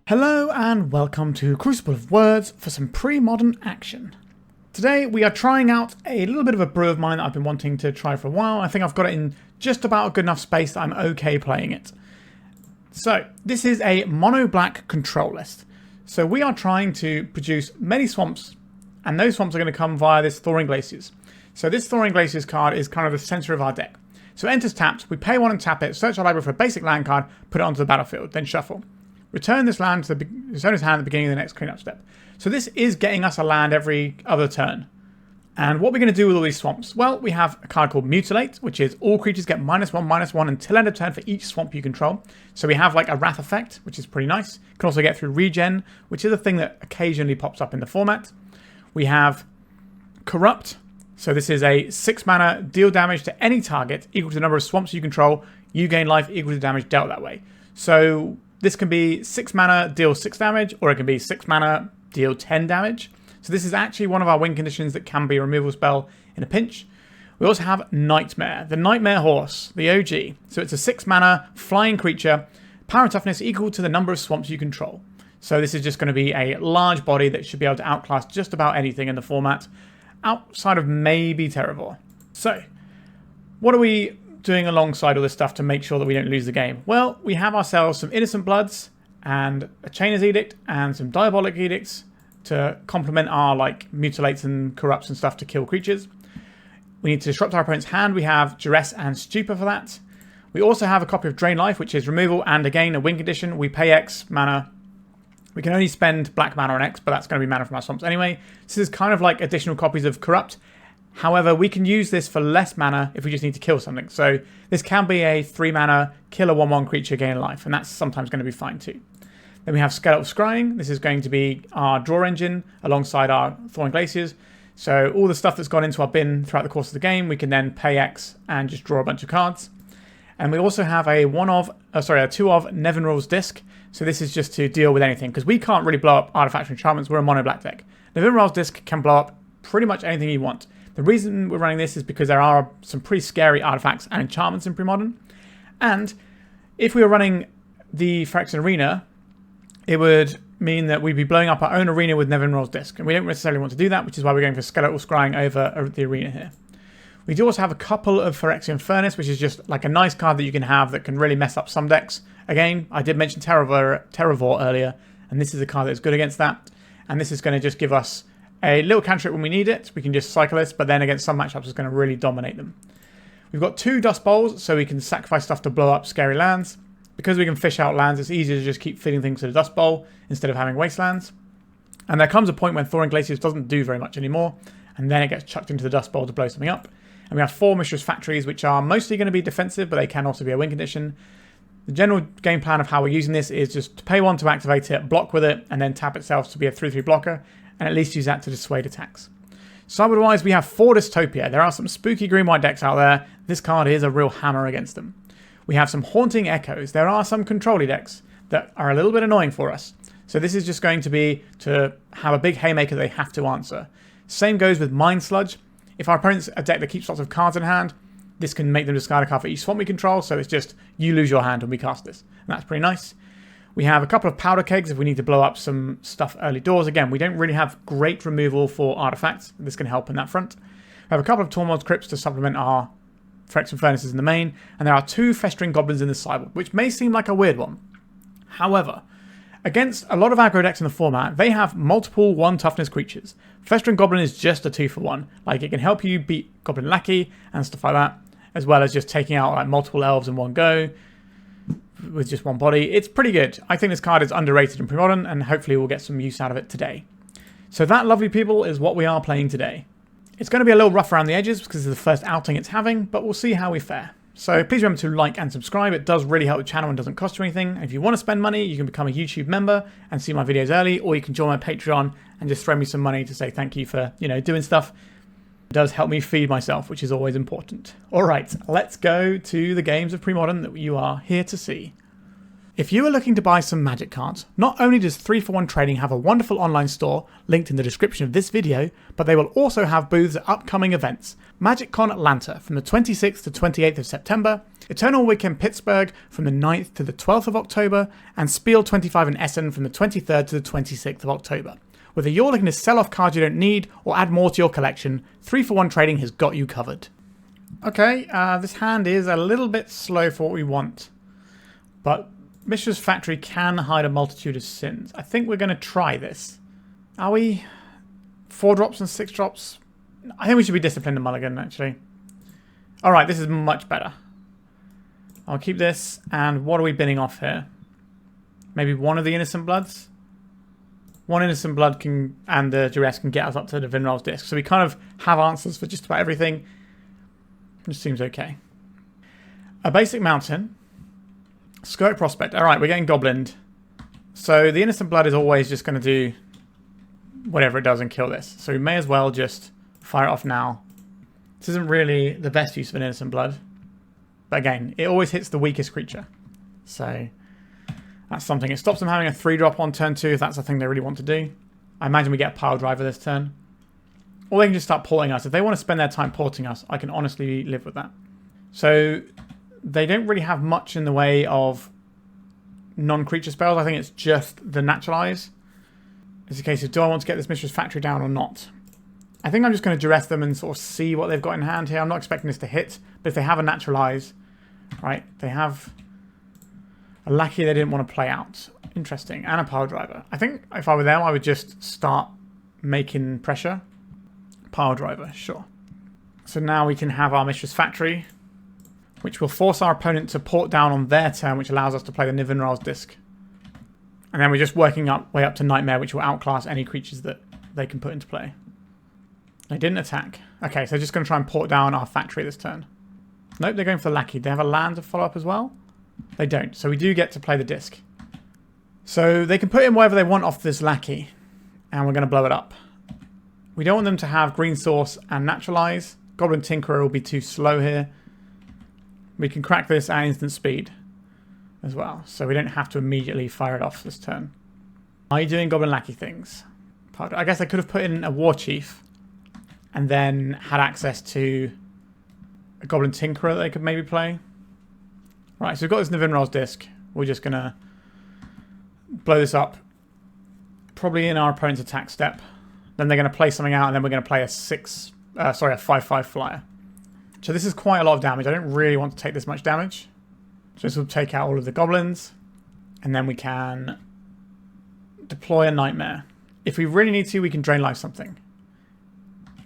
Hello and welcome to Crucible of Words for some pre-modern action. Today we are trying out a little bit of a brew of mine that I've been wanting to try for a while. I think I've got it in just about a good enough space that I'm okay playing it. So this is a mono black control list. So we are trying to produce many swamps, and those swamps are going to come via this Thawing Glaciers. So this Thawing Glaciers card is kind of the center of our deck. So it enters tapped, we pay one and tap it, search our library for a basic land card, put it onto the battlefield, then shuffle. Return this land to the owner's hand at the beginning of the next cleanup step. So this is getting us a land every other turn. And what we're going to do with all these swamps? Well, we have a card called Mutilate, which is all creatures get -1/-1 until end of turn for each swamp you control. So we have like a wrath effect, which is pretty nice. You can also get through regen, which is a thing that occasionally pops up in the format. We have Corrupt. So this is a 6 mana, deal damage to any target equal to the number of swamps you control. You gain life equal to the damage dealt that way. So this can be 6 mana, deal 6 damage, or it can be 6 mana, deal 10 damage. So this is actually one of our win conditions that can be a removal spell in a pinch. We also have Nightmare, the Nightmare Horse, the OG. So it's a 6 mana flying creature, power and toughness equal to the number of swamps you control. So this is just going to be a large body that should be able to outclass just about anything in the format, outside of maybe Terravor. So, what are we doing alongside all this stuff to make sure that we don't lose the game? Well, we have ourselves some Innocent Bloods and a Chainer's Edict and some Diabolic Edicts to complement our like Mutilates and Corrupts and stuff to kill creatures. We need to disrupt our opponent's hand. We have Duress and Stupor for that. We also have a copy of Drain Life, which is removal and again a win condition. We pay X mana. We can only spend black mana on X, but that's going to be mana from our swamps anyway. This is kind of like additional copies of Corrupt. However, we can use this for less mana if we just need to kill something. So this can be a 3 mana, kill a 1/1 creature, gain life, and that's sometimes going to be fine too. Then we have Skeletal Scrying. This is going to be our draw engine alongside our Thawing Glaciers. So all the stuff that's gone into our bin throughout the course of the game, we can then pay X and just draw a bunch of cards. And we also have a 2 of Nevinyrral's Disc. So this is just to deal with anything, because we can't really blow up artifacts and enchantments. We're a mono black deck. Nevinyrral's Disc can blow up pretty much anything you want. The reason we're running this is because there are some pretty scary artifacts and enchantments in Premodern. And if we were running the Phyrexian Arena, it would mean that we'd be blowing up our own arena with Nevinyrral's Disc. And we don't necessarily want to do that, which is why we're going for Skeletal Scrying over the arena here. We do also have a couple of Phyrexian Furnace, which is just like a nice card that you can have that can really mess up some decks. Again, I did mention Terravor earlier, and this is a card that's good against that. And this is going to just give us a little cantrip when we need it. We can just cycle this, but then against some matchups, it's going to really dominate them. We've got 2 Dust Bowls, so we can sacrifice stuff to blow up scary lands. Because we can fish out lands, it's easier to just keep feeding things to the Dust Bowl instead of having wastelands. And there comes a point when Thawing Glaciers doesn't do very much anymore, and then it gets chucked into the Dust Bowl to blow something up. And we have 4 Mishra's Factories, which are mostly going to be defensive, but they can also be a win condition. The general game plan of how we're using this is just to pay 1 to activate it, block with it, and then tap itself to be a 3/3 blocker, and at least use that to dissuade attacks. Sideboard-wise, we have 4 Dystopia. There are some spooky green-white decks out there. This card is a real hammer against them. We have some Haunting Echoes. There are some control-y decks that are a little bit annoying for us. So this is just going to be to have a big haymaker they have to answer. Same goes with Mind Sludge. If our opponent's a deck that keeps lots of cards in hand, this can make them discard a card for each swamp we control, so it's just, you lose your hand when we cast this. And that's pretty nice. We have a couple of Powder Kegs if we need to blow up some stuff early doors. Again, we don't really have great removal for artifacts. This can help in that front. We have a couple of Tormod Crypts to supplement our Phyrexian Furnaces in the main, and there are 2 Festering Goblins in the sideboard, which may seem like a weird one. However, against a lot of aggro decks in the format, they have multiple 1 toughness creatures. Festering Goblin is just a 2-for-1. Like, it can help you beat Goblin Lackey and stuff like that, as well as just taking out like multiple elves in one go with just 1 body. It's pretty good. I think this card is underrated in Premodern, and hopefully we'll get some use out of it today. So that, lovely people, is what we are playing today. It's going to be a little rough around the edges because it's the first outing it's having, but we'll see how we fare. So please remember to like and subscribe. It does really help the channel and doesn't cost you anything. If you want to spend money, you can become a YouTube member and see my videos early, or you can join my Patreon and just throw me some money to say thank you for, doing stuff. It does help me feed myself, which is always important. All right, let's go to the games of Premodern that you are here to see. If you are looking to buy some Magic cards, not only does 3for1 Trading have a wonderful online store linked in the description of this video, but they will also have booths at upcoming events. MagicCon Atlanta from the 26th to 28th of September, Eternal Weekend Pittsburgh from the 9th to the 12th of October, and Spiel 25 in Essen from the 23rd to the 26th of October. Whether you're looking to sell off cards you don't need or add more to your collection, 3for1 Trading has got you covered. Okay, this hand is a little bit slow for what we want, but Mishra's Factory can hide a multitude of sins. I think we're going to try this. Are we? 4 drops and 6 drops? I think we should be disciplined and mulligan, actually. Alright, this is much better. I'll keep this. And what are we binning off here? Maybe one of the Innocent Bloods? One Innocent Blood can, and the Duress can get us up to the Nevinyrral's disc. So we kind of have answers for just about everything. Which seems okay. A basic mountain. Skirt Prospect. Alright, we're getting Goblined. So the Innocent Blood is always just going to do whatever it does and kill this. So we may as well just fire it off now. This isn't really the best use of an Innocent Blood. But again, it always hits the weakest creature. So that's something. It stops them having a 3-drop on turn 2 if that's the thing they really want to do. I imagine we get a Pile Driver this turn. Or they can just start porting us. If they want to spend their time porting us, I can honestly live with that. So they don't really have much in the way of non-creature spells. I think it's just the Naturalize. It's a case of, do I want to get this Mishra's Factory down or not? I think I'm just going to duress them and sort of see what they've got in hand here. I'm not expecting this to hit, but if they have a Naturalize, right, they have a Lackey they didn't want to play out. Interesting. And a Pile Driver. I think if I were them, I would just start making pressure. Pile Driver, sure. So now we can have our Mishra's Factory, which will force our opponent to port down on their turn, which allows us to play the Nevinyrral's disc. And then we're just working way up to Nightmare, which will outclass any creatures that they can put into play. They didn't attack. Okay, so they're just going to try and port down our factory this turn. Nope, they're going for the Lackey. They have a land to follow up as well? They don't, so we do get to play the disc. So they can put in whatever they want off this Lackey, and we're going to blow it up. We don't want them to have Green Source and Naturalize. Goblin Tinkerer will be too slow here. We can crack this at instant speed as well, so we don't have to immediately fire it off this turn. Are you doing Goblin Lackey things? I guess I could have put in a War Chief and then had access to a Goblin Tinkerer that they could maybe play. Right, so we've got this Nevinyrral's disc. We're just going to blow this up, probably in our opponent's attack step. Then they're going to play something out, and then we're going to play a 5/5 flyer. So this is quite a lot of damage. I don't really want to take this much damage. So this will take out all of the goblins. And then we can deploy a Nightmare. If we really need to, we can Drain Life something.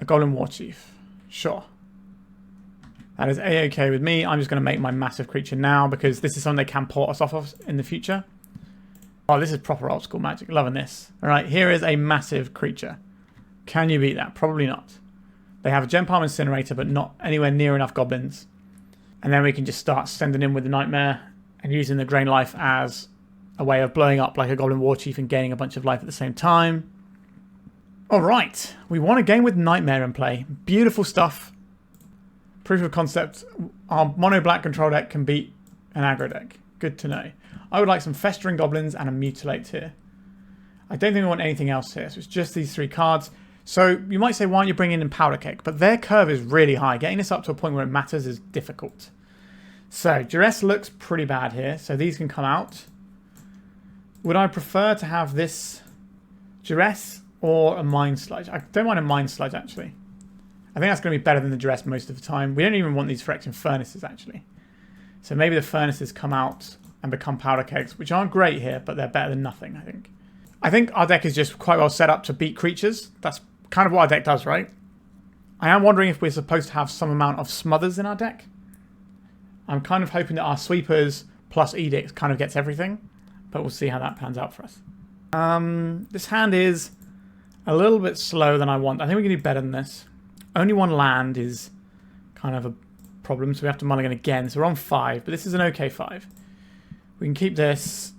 A Goblin War Chief. Sure. That is A-okay with me. I'm just going to make my massive creature now because this is something they can port us off of in the future. Oh, this is proper old school Magic. Loving this. Alright, here is a massive creature. Can you beat that? Probably not. They have a Gem Palm Incinerator, but not anywhere near enough goblins. And then we can just start sending in with the Nightmare and using the Drain Life as a way of blowing up like a Goblin War Chief and gaining a bunch of life at the same time. Alright, we won a game with Nightmare in play. Beautiful stuff. Proof of concept. Our Mono Black control deck can beat an aggro deck. Good to know. I would like some Festering Goblins and a Mutilate here. I don't think we want anything else here, so it's just these 3 cards. So you might say, why aren't you bringing in Powder Keg? But their curve is really high. Getting this up to a point where it matters is difficult. So Duress looks pretty bad here. So these can come out. Would I prefer to have this Duress or a Mind Sludge? I don't mind a Mind Sludge, actually. I think that's going to be better than the Duress most of the time. We don't even want these Phyrexian Furnaces, actually. So maybe the Furnaces come out and become Powder Kegs, which aren't great here, but they're better than nothing, I think. I think our deck is just quite well set up to beat creatures. That's kind of what our deck does, right? I am wondering if we're supposed to have some amount of Smothers in our deck. I'm kind of hoping that our Sweepers plus Edicts kind of gets everything, but we'll see how that pans out for us. This hand is a little bit slower than I want. I think we can do better than this. Only 1 land is kind of a problem, so we have to mulligan again. So we're on 5, but this is an okay 5. We can keep this.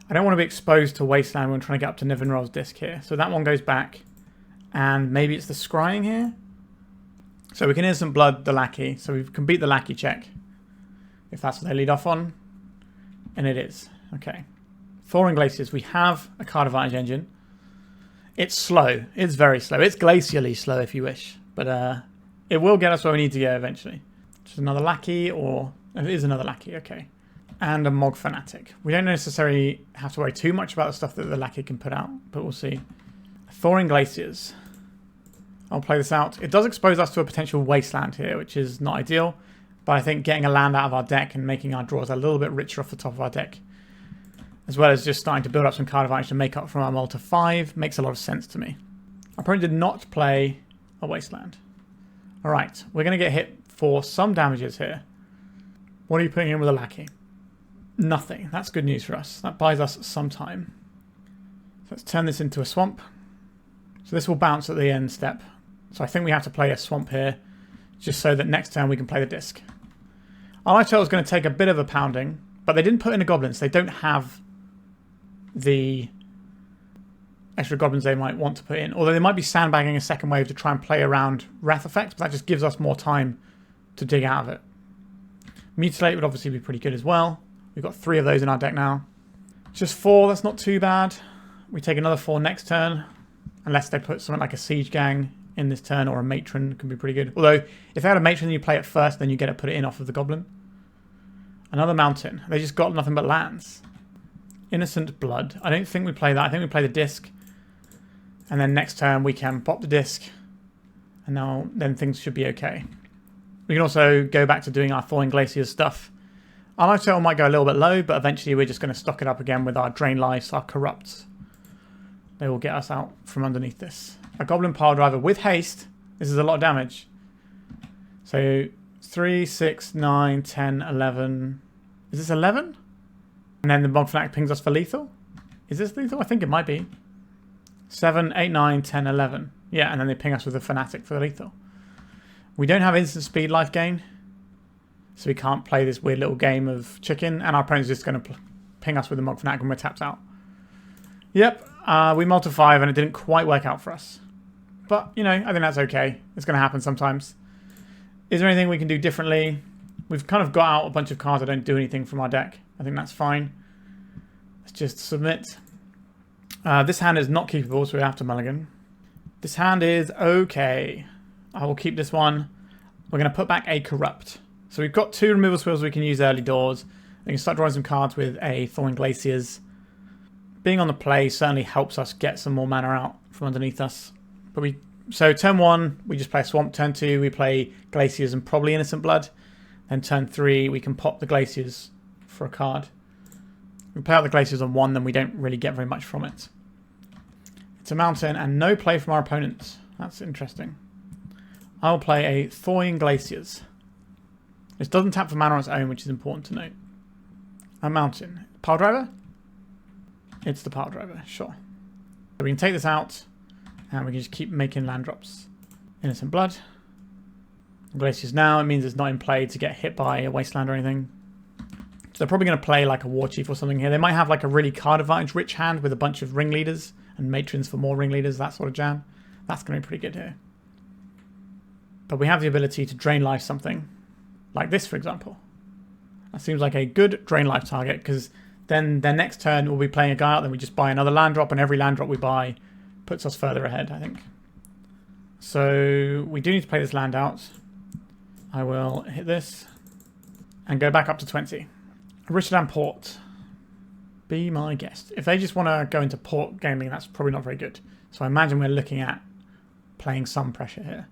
I don't want to be exposed to Wasteland when trying to get up to Nevinyrral's disc here. So that one goes back. And maybe it's the Scrying here. So we can Innocent Blood the Lackey. So we can beat the Lackey check, if that's what they lead off on. And it is. Okay. Thawing Glaciers. We have a card advantage engine. It's slow. It's very slow. It's glacially slow if you wish. But it will get us where we need to go eventually. Just another lackey, or... It is another lackey, okay. And a Mog Fanatic. We don't necessarily have to worry too much about the stuff that the lackey can put out, but we'll see. Thawing Glaciers. I'll play this out. It does expose us to a potential wasteland here, which is not ideal. But I think getting a land out of our deck and making our draws a little bit richer off the top of our deck, as well as just starting to build up some card advantage to make up from our mull to 5, makes a lot of sense to me. Our opponent did not play a wasteland. Alright, we're going to get hit for some damages here. What are you putting in with a lackey? Nothing. That's good news for us. That buys us some time. So let's turn this into a swamp. So this will bounce at the end step. So I think we have to play a swamp here, just so that next turn we can play the disc. Our life total is going to take a bit of a pounding, but they didn't put in a goblin, so they don't have the extra goblins they might want to put in. Although they might be sandbagging a second wave to try and play around Wrath effects, but that just gives us more time to dig out of it. Mutilate would obviously be pretty good as well. We've got 3 of those in our deck now. Just 4, that's not too bad. We take another 4 next turn, unless they put something like a Siege Gang in this turn, or a Matron can be pretty good. Although, if they had a Matron and you play it first, then you get to put it in off of the Goblin. Another Mountain. They just got nothing but lands. Innocent Blood. I don't think we play that. I think we play the disc. And then next turn we can pop the disc. And now then things should be okay. We can also go back to doing our Thawing Glaciers stuff. Our life total might go a little bit low, but eventually we're just going to stock it up again with our Drain Lives, our Corrupts. They will get us out from underneath this. A Goblin Pile Driver with haste. This is a lot of damage. So 3, 6, 9, 10, 11. Is this 11? And then the Mog Fanatic pings us for lethal. Is this lethal? I think it might be. 7, 8, 9, 10, 11. Yeah, and then they ping us with a Fanatic for lethal. We don't have instant speed life gain, so we can't play this weird little game of chicken, and our opponent's just going to ping us with the Mog Fanatic when we're tapped out. Yep, we mulled to 5 and it didn't quite work out for us. But, you know, I think that's okay. It's going to happen sometimes. Is there anything we can do differently? We've kind of got out a bunch of cards that don't do anything from our deck. I think that's fine. Let's just submit. This hand is not keepable, so we have to mulligan. This hand is okay. I will keep this one. We're going to put back a Corrupt. So we've got 2 removal spells we can use early doors. We can start drawing some cards with a Thawing Glaciers. Being on the play certainly helps us get some more mana out from underneath us. But so turn 1, we just play a Swamp. Turn 2, we play Glaciers and probably Innocent Blood. Then turn 3, we can pop the Glaciers for a card. If we play out the Glaciers on 1, then we don't really get very much from it. It's a Mountain and no play from our opponents. That's interesting. I'll play a Thawing Glaciers. This doesn't tap for mana on its own, which is important to note. A Mountain. Pile Driver? It's the Pile Driver, sure. So we can take this out, and we can just keep making land drops. Innocent Blood. Glaciers now, it means it's not in play to get hit by a Wasteland or anything. So they're probably going to play like a War Chief or something here. They might have like a really card advantage rich hand with a bunch of Ringleaders and Matrons for more Ringleaders, that sort of jam. That's going to be pretty good here. But we have the ability to drain life something. Like this, for example. That seems like a good drain life target, because then their next turn we'll be playing a guy out, then we just buy another land drop, and every land drop we buy puts us further ahead, I think. So we do need to play this land out. I will hit this and go back up to 20. Richardam Port. Be my guest. If they just want to go into port gaming, that's probably not very good. So I imagine we're looking at playing some pressure here.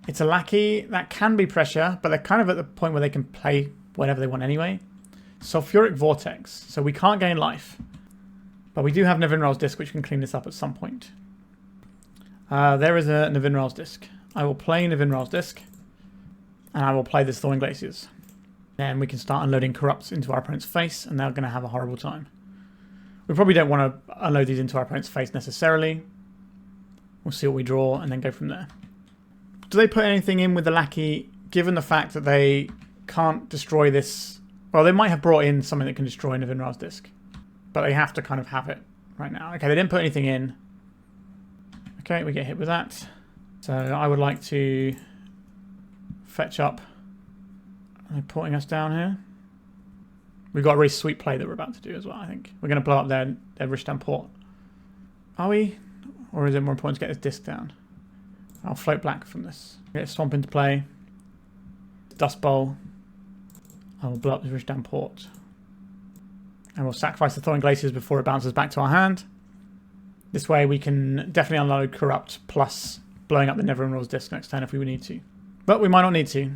It's a lackey. That can be pressure, but they're kind of at the point where they can play whatever they want anyway. Sulfuric Vortex. So we can't gain life. But we do have Nevinyrral's Disc, which can clean this up at some point. There is a Nevinyrral's Disc. I will play Nevinyrral's Disc. And I will play this Thawing Glaciers. Then we can start unloading Corrupts into our opponent's face, and they're going to have a horrible time. We probably don't want to unload these into our opponent's face necessarily. We'll see what we draw, and then go from there. Do they put anything in with the lackey, given the fact that they can't destroy this? Well, they might have brought in something that can destroy Nevinyrral's Disc. But they have to kind of have it right now. Okay, they didn't put anything in. Okay, we get hit with that. So I would like to fetch up. Are they porting us down here? We've got a really sweet play that we're about to do as well, I think. We're going to blow up their Rishdan port. Are we? Or is it more important to get this disc down? I'll float black from this. Get a Swamp into play. Dust Bowl. I will blow up the Rishdan port. And we'll sacrifice the Thawing Glaciers before it bounces back to our hand. This way we can definitely unload Corrupt plus blowing up the Nevinyrral's disc next turn if we need to. But we might not need to.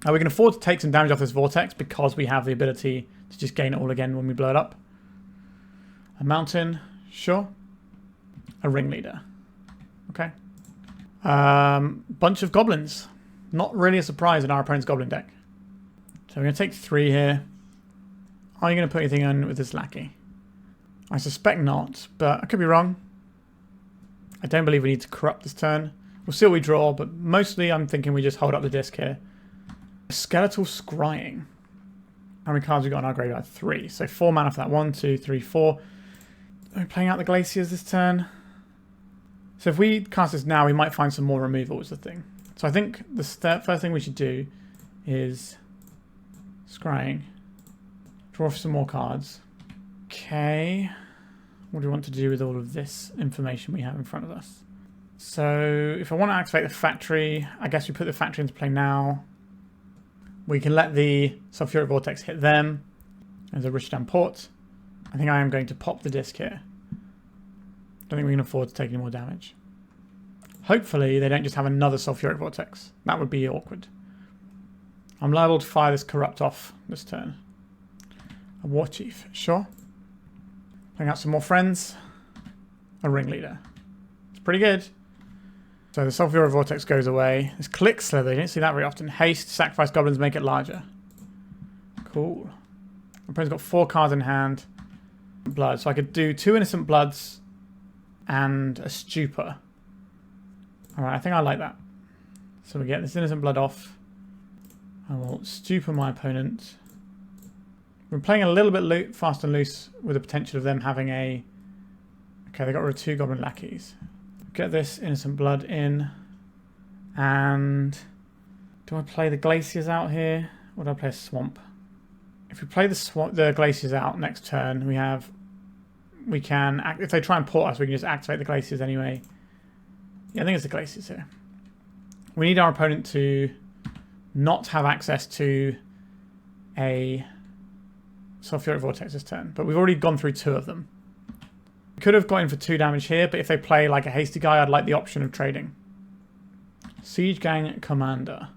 We can afford to take some damage off this Vortex because we have the ability to just gain it all again when we blow it up. A Mountain, sure. A Ringleader. Okay. Bunch of Goblins. Not really a surprise in our opponent's Goblin deck. So we're going to take 3 here. Are you going to put anything on with this Lackey? I suspect not, but I could be wrong. I don't believe we need to corrupt this turn. We'll see what we draw, but mostly I'm thinking we just hold up the disc here. Skeletal Scrying. How many cards we got in our graveyard? 3. So 4 mana for that. 1, 2, 3, 4. Are we playing out the Glaciers this turn? So if we cast this now, we might find some more removal is the thing. So I think the first thing we should do is Scrying. Draw some more cards. Okay. What do we want to do with all of this information we have in front of us? So if I want to activate the factory, I guess we put the factory into play now. We can let the Sulfuric Vortex hit them as a Rishdan port. I think I am going to pop the disc here. Don't think we can afford to take any more damage. Hopefully they don't just have another Sulfuric Vortex. That would be awkward. I'm liable to fire this Corrupt off this turn. A War Chief, sure. Playing out some more friends. A Ringleader. It's pretty good. So the Sulfuric Vortex goes away. This Click Slither, you don't see that very often. Haste, sacrifice goblins, make it larger. Cool. My opponent's got 4 cards in hand. Blood. So I could do 2 Innocent Bloods and a Stupor. Alright, I think I like that. So we get this Innocent Blood off. I will Stupor my opponent. We're playing a little bit fast and loose with the potential of them having a... Okay, they got rid of 2 Goblin Lackeys. Get this Innocent Blood in. And... do I play the Glaciers out here? Or do I play a Swamp? If we play the Glaciers out next turn, we can... If they try and port us, we can just activate the Glaciers anyway. Yeah, I think it's the Glaciers here. We need our opponent to not have access to a Sulfuric Vortex this turn. But we've already gone through 2 of them. We could have got in for 2 damage here, but if they play like a hasty guy, I'd like the option of trading. Siege Gang Commander.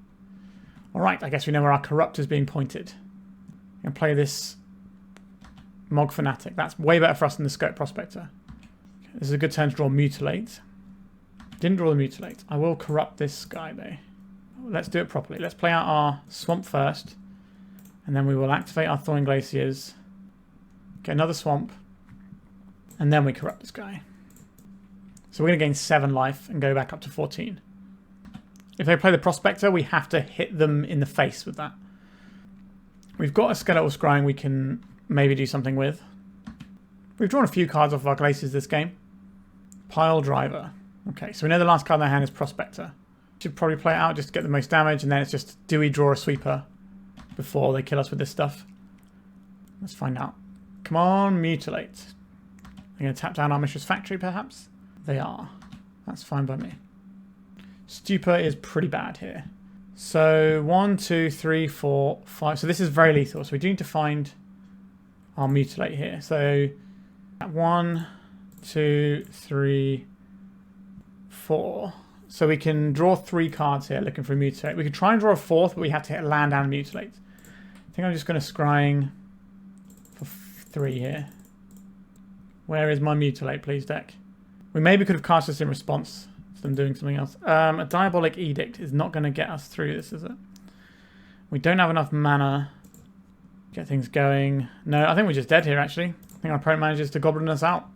Alright, I guess we know where our Corrupt is being pointed. I'm going to play this Mog Fanatic. That's way better for us than the Scope Prospector. This is a good turn to draw Mutilate. Didn't draw the Mutilate. I will corrupt this guy though. Let's do it properly. Let's play out our Swamp first. And then we will activate our Thawing Glaciers. Get another Swamp. And then we corrupt this guy. So we're going to gain 7 life and go back up to 14. If they play the Prospector, we have to hit them in the face with that. We've got a Skeletal Scrying we can maybe do something with. We've drawn a few cards off our Glaciers this game. Pile Driver. Okay, so we know the last card in their hand is Prospector. Should probably play it out just to get the most damage, and then it's just, do we draw a Sweeper before they kill us with this stuff? Let's find out. Come on, Mutilate. They're going to tap down our Mishra's factory, perhaps? They are. That's fine by me. Stupor is pretty bad here. So 1, 2, 3, 4, 5. So this is very lethal. So we do need to find our Mutilate here. So 1, 2, 3, 4. So we can draw 3 cards here looking for a Mutilate. We could try and draw a 4th, but we have to hit land and Mutilate. I think I'm just going to Scrying for 3 here. Where is my Mutilate, please, deck? We maybe could have cast this in response to them doing something else. A Diabolic Edict is not going to get us through this, is it? We don't have enough mana to get things going. No, I think we're just dead here, actually. I think our opponent manages to goblin us out.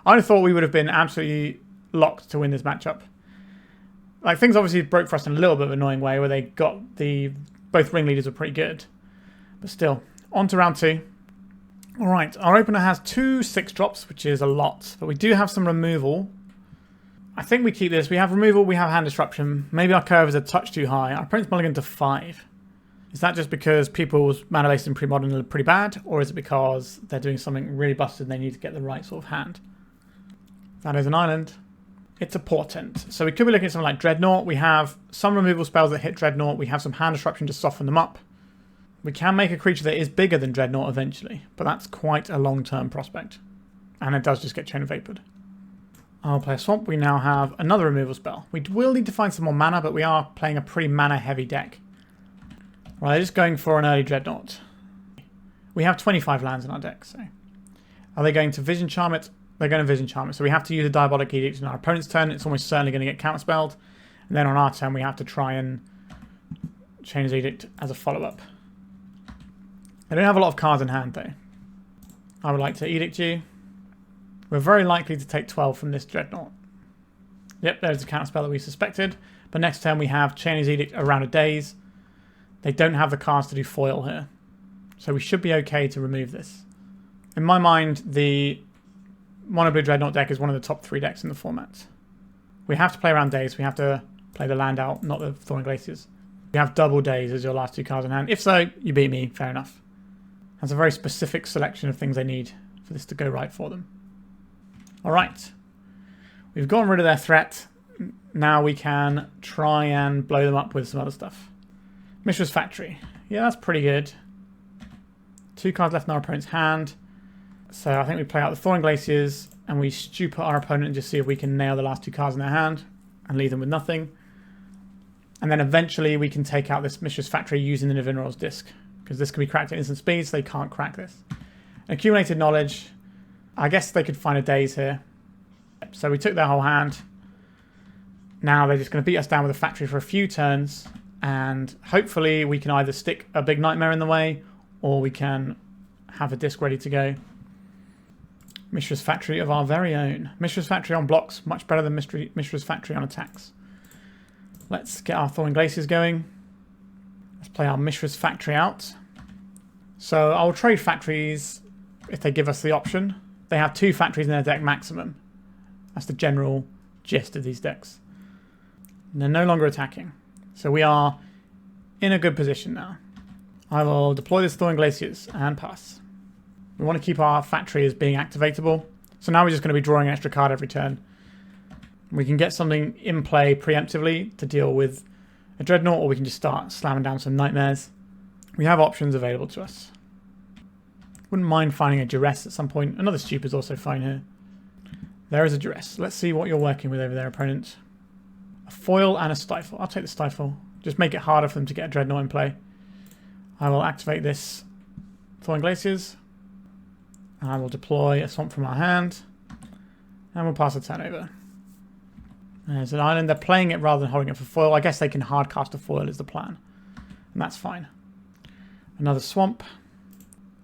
I thought we would have been absolutely locked to win this matchup. Like, things obviously broke for us in a little bit of an annoying way where they got both ringleaders were pretty good. But still, on to round 2. Alright, our opener has 2 6-drops, which is a lot. But we do have some removal. I think we keep this. We have removal, we have hand disruption. Maybe our curve is a touch too high. Our opponent's mulligan to 5. Is that just because people's mana base in Premodern are pretty bad, or is it because they're doing something really busted and they need to get the right sort of hand? That is an island. It's a portent. So we could be looking at something like Dreadnought. We have some removal spells that hit Dreadnought. We have some hand disruption to soften them up. We can make a creature that is bigger than Dreadnought eventually, but that's quite a long-term prospect. And it does just get Chain of Vapored. I'll play a Swamp. We now have another removal spell. We will need to find some more mana, but we are playing a pretty mana-heavy deck. Right, they're just going for an early Dreadnought. We have 25 lands in our deck, so... Are they going to Vision Charm it? They're going to Vision Charm it. So we have to use a Diabolic Edict in our opponent's turn. It's almost certainly going to get counterspelled. And then on our turn, we have to try and Chain his Edict as a follow-up. They don't have a lot of cards in hand, though. I would like to Edict you. We're very likely to take 12 from this Dreadnought. Yep, there's a counterspell that we suspected. But next turn, we have Chain his Edict around a daze. They don't have the cards to do foil here. So we should be okay to remove this. In my mind, the Mono Blue Dreadnought deck is one of the top 3 decks in the format. We have to play around days. We have to play the land out, not the Thawing Glaciers. You have double days as your last 2 cards in hand. If so, you beat me. Fair enough. That's a very specific selection of things they need for this to go right for them. Alright. We've gotten rid of their threat. Now we can try and blow them up with some other stuff. Mishra's Factory. Yeah, that's pretty good. 2 cards left in our opponent's hand. So I think we play out the Thawing Glaciers and we stupor our opponent and just see if we can nail the last 2 cards in their hand and leave them with nothing. And then eventually we can take out this Mishra's Factory using the Nevinyrral's Disc, because this can be cracked at instant speed, so they can't crack this. Accumulated Knowledge. I guess they could find a daze here. So we took their whole hand. Now they're just going to beat us down with a factory for a few turns, and hopefully we can either stick a big nightmare in the way or we can have a disc ready to go. Mishra's Factory of our very own. Mishra's Factory on blocks, much better than Mishra's Factory on attacks. Let's get our Thawing Glaciers going. Let's play our Mishra's Factory out. So I'll trade factories if they give us the option. They have 2 factories in their deck maximum. That's the general gist of these decks. And they're no longer attacking. So we are in a good position now. I will deploy this Thawing Glaciers and pass. We want to keep our factory as being activatable. So now we're just going to be drawing an extra card every turn. We can get something in play preemptively to deal with a Dreadnought, or we can just start slamming down some Nightmares. We have options available to us. Wouldn't mind finding a Duress at some point. Another Stupor is also fine here. There is a Duress. Let's see what you're working with over there, opponent. A foil and a Stifle. I'll take the Stifle. Just make it harder for them to get a Dreadnought in play. I will activate this Thawing Glaciers. And I will deploy a Swamp from our hand. And we'll pass the turn over. There's an island. They're playing it rather than holding it for foil. I guess they can hard cast a foil is the plan. And that's fine. Another Swamp.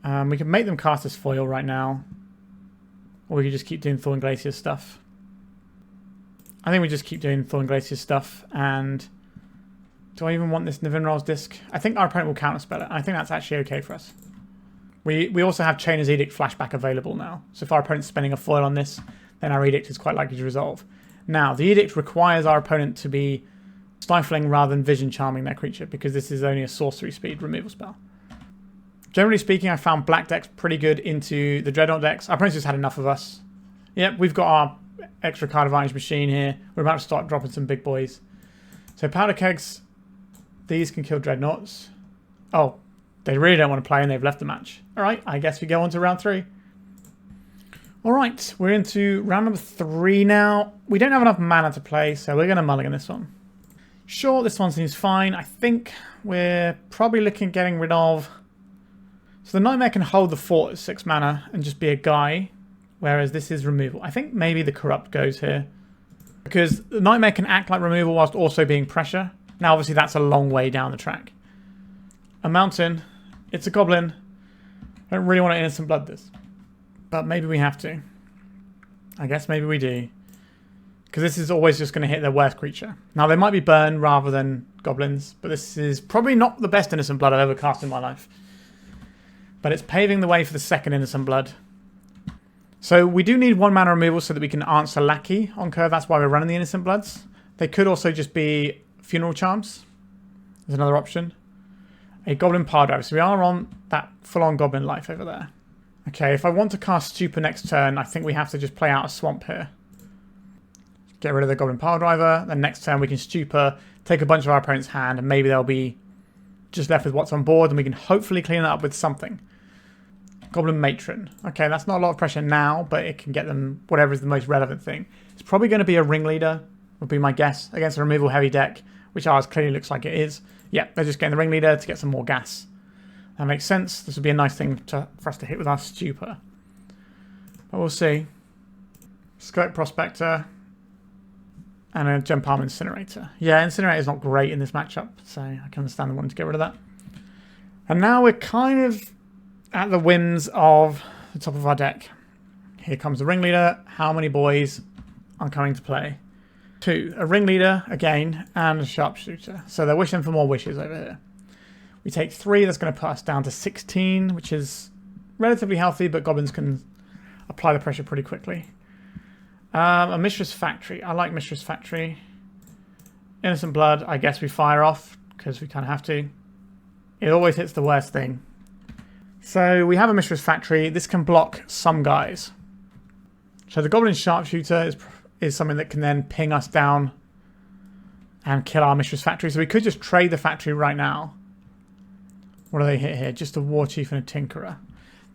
We can make them cast this foil right now. Or we could just keep doing Thawing Glaciers stuff. I think we just keep doing Thawing Glaciers stuff. And do I even want this Nevinyrral's Disc? I think our opponent will counterspell it. I think that's actually okay for us. We also have Chainer's Edict flashback available now. So if our opponent's spending a foil on this, then our Edict is quite likely to resolve. Now, the Edict requires our opponent to be stifling rather than vision charming their creature, because this is only a sorcery speed removal spell. Generally speaking, I found black decks pretty good into the Dreadnought decks. Our opponents just had enough of us. Yep, we've got our extra card advantage machine here. We're about to start dropping some big boys. So Powder Kegs, these can kill Dreadnoughts. Oh, they really don't want to play and they've left the match. Alright, I guess we go on to round 3. Alright, we're into round number 3 now. We don't have enough mana to play, so we're going to mulligan this one. Sure, this one seems fine. I think we're probably looking at getting rid of... So the Nightmare can hold the fort at 6 mana and just be a guy, whereas this is removal. I think maybe the Corrupt goes here, because the Nightmare can act like removal whilst also being pressure. Now, obviously, that's a long way down the track. A Mountain. It's a Goblin. I don't really want to Innocent Blood this, but maybe we have to. I guess maybe we do, because this is always just going to hit their worst creature. Now, they might be Burn rather than Goblins, but this is probably not the best Innocent Blood I've ever cast in my life. But it's paving the way for the second Innocent Blood. So we do need 1 mana removal so that we can answer Lackey on curve. That's why we're running the Innocent Bloods. They could also just be Funeral Charms. There's another option. a Goblin Power Drive. So we are on that full-on Goblin life over there. Okay, if I want to cast Stupor next turn, I think we have to just play out a Swamp here. Get rid of the Goblin Power Driver. Then next turn we can Stupor, take a bunch of our opponent's hand, and maybe they'll be just left with what's on board, and we can hopefully clean it up with something. Goblin Matron. Okay, that's not a lot of pressure now, but it can get them whatever is the most relevant thing. It's probably going to be a Ringleader, would be my guess, against a removal heavy deck, which ours clearly looks like it is. Yeah, they're just getting the Ringleader to get some more gas. That makes sense. This would be a nice thing for us to hit with our Stupor. But we'll see. Scope Prospector. And a Gem Palm Incinerator. Yeah, Incinerator is not great in this matchup, so I can understand them wanting to get rid of that. And now we're kind of at the whims of the top of our deck. Here comes the Ringleader. How many boys are coming to play? 2. A Ringleader, again, and a Sharpshooter. So they're wishing for more wishes over here. We take 3. That's going to put us down to 16, which is relatively healthy, but Goblins can apply the pressure pretty quickly. A Mishra's Factory. I like Mishra's Factory. Innocent Blood, I guess we fire off, because we kind of have to. It always hits the worst thing. So we have a Mishra's Factory. This can block some guys. So the Goblin Sharpshooter is something that can then ping us down and kill our Mishra's Factory. So we could just trade the factory right now. What do they hit here? Just a War Chief and a Tinkerer.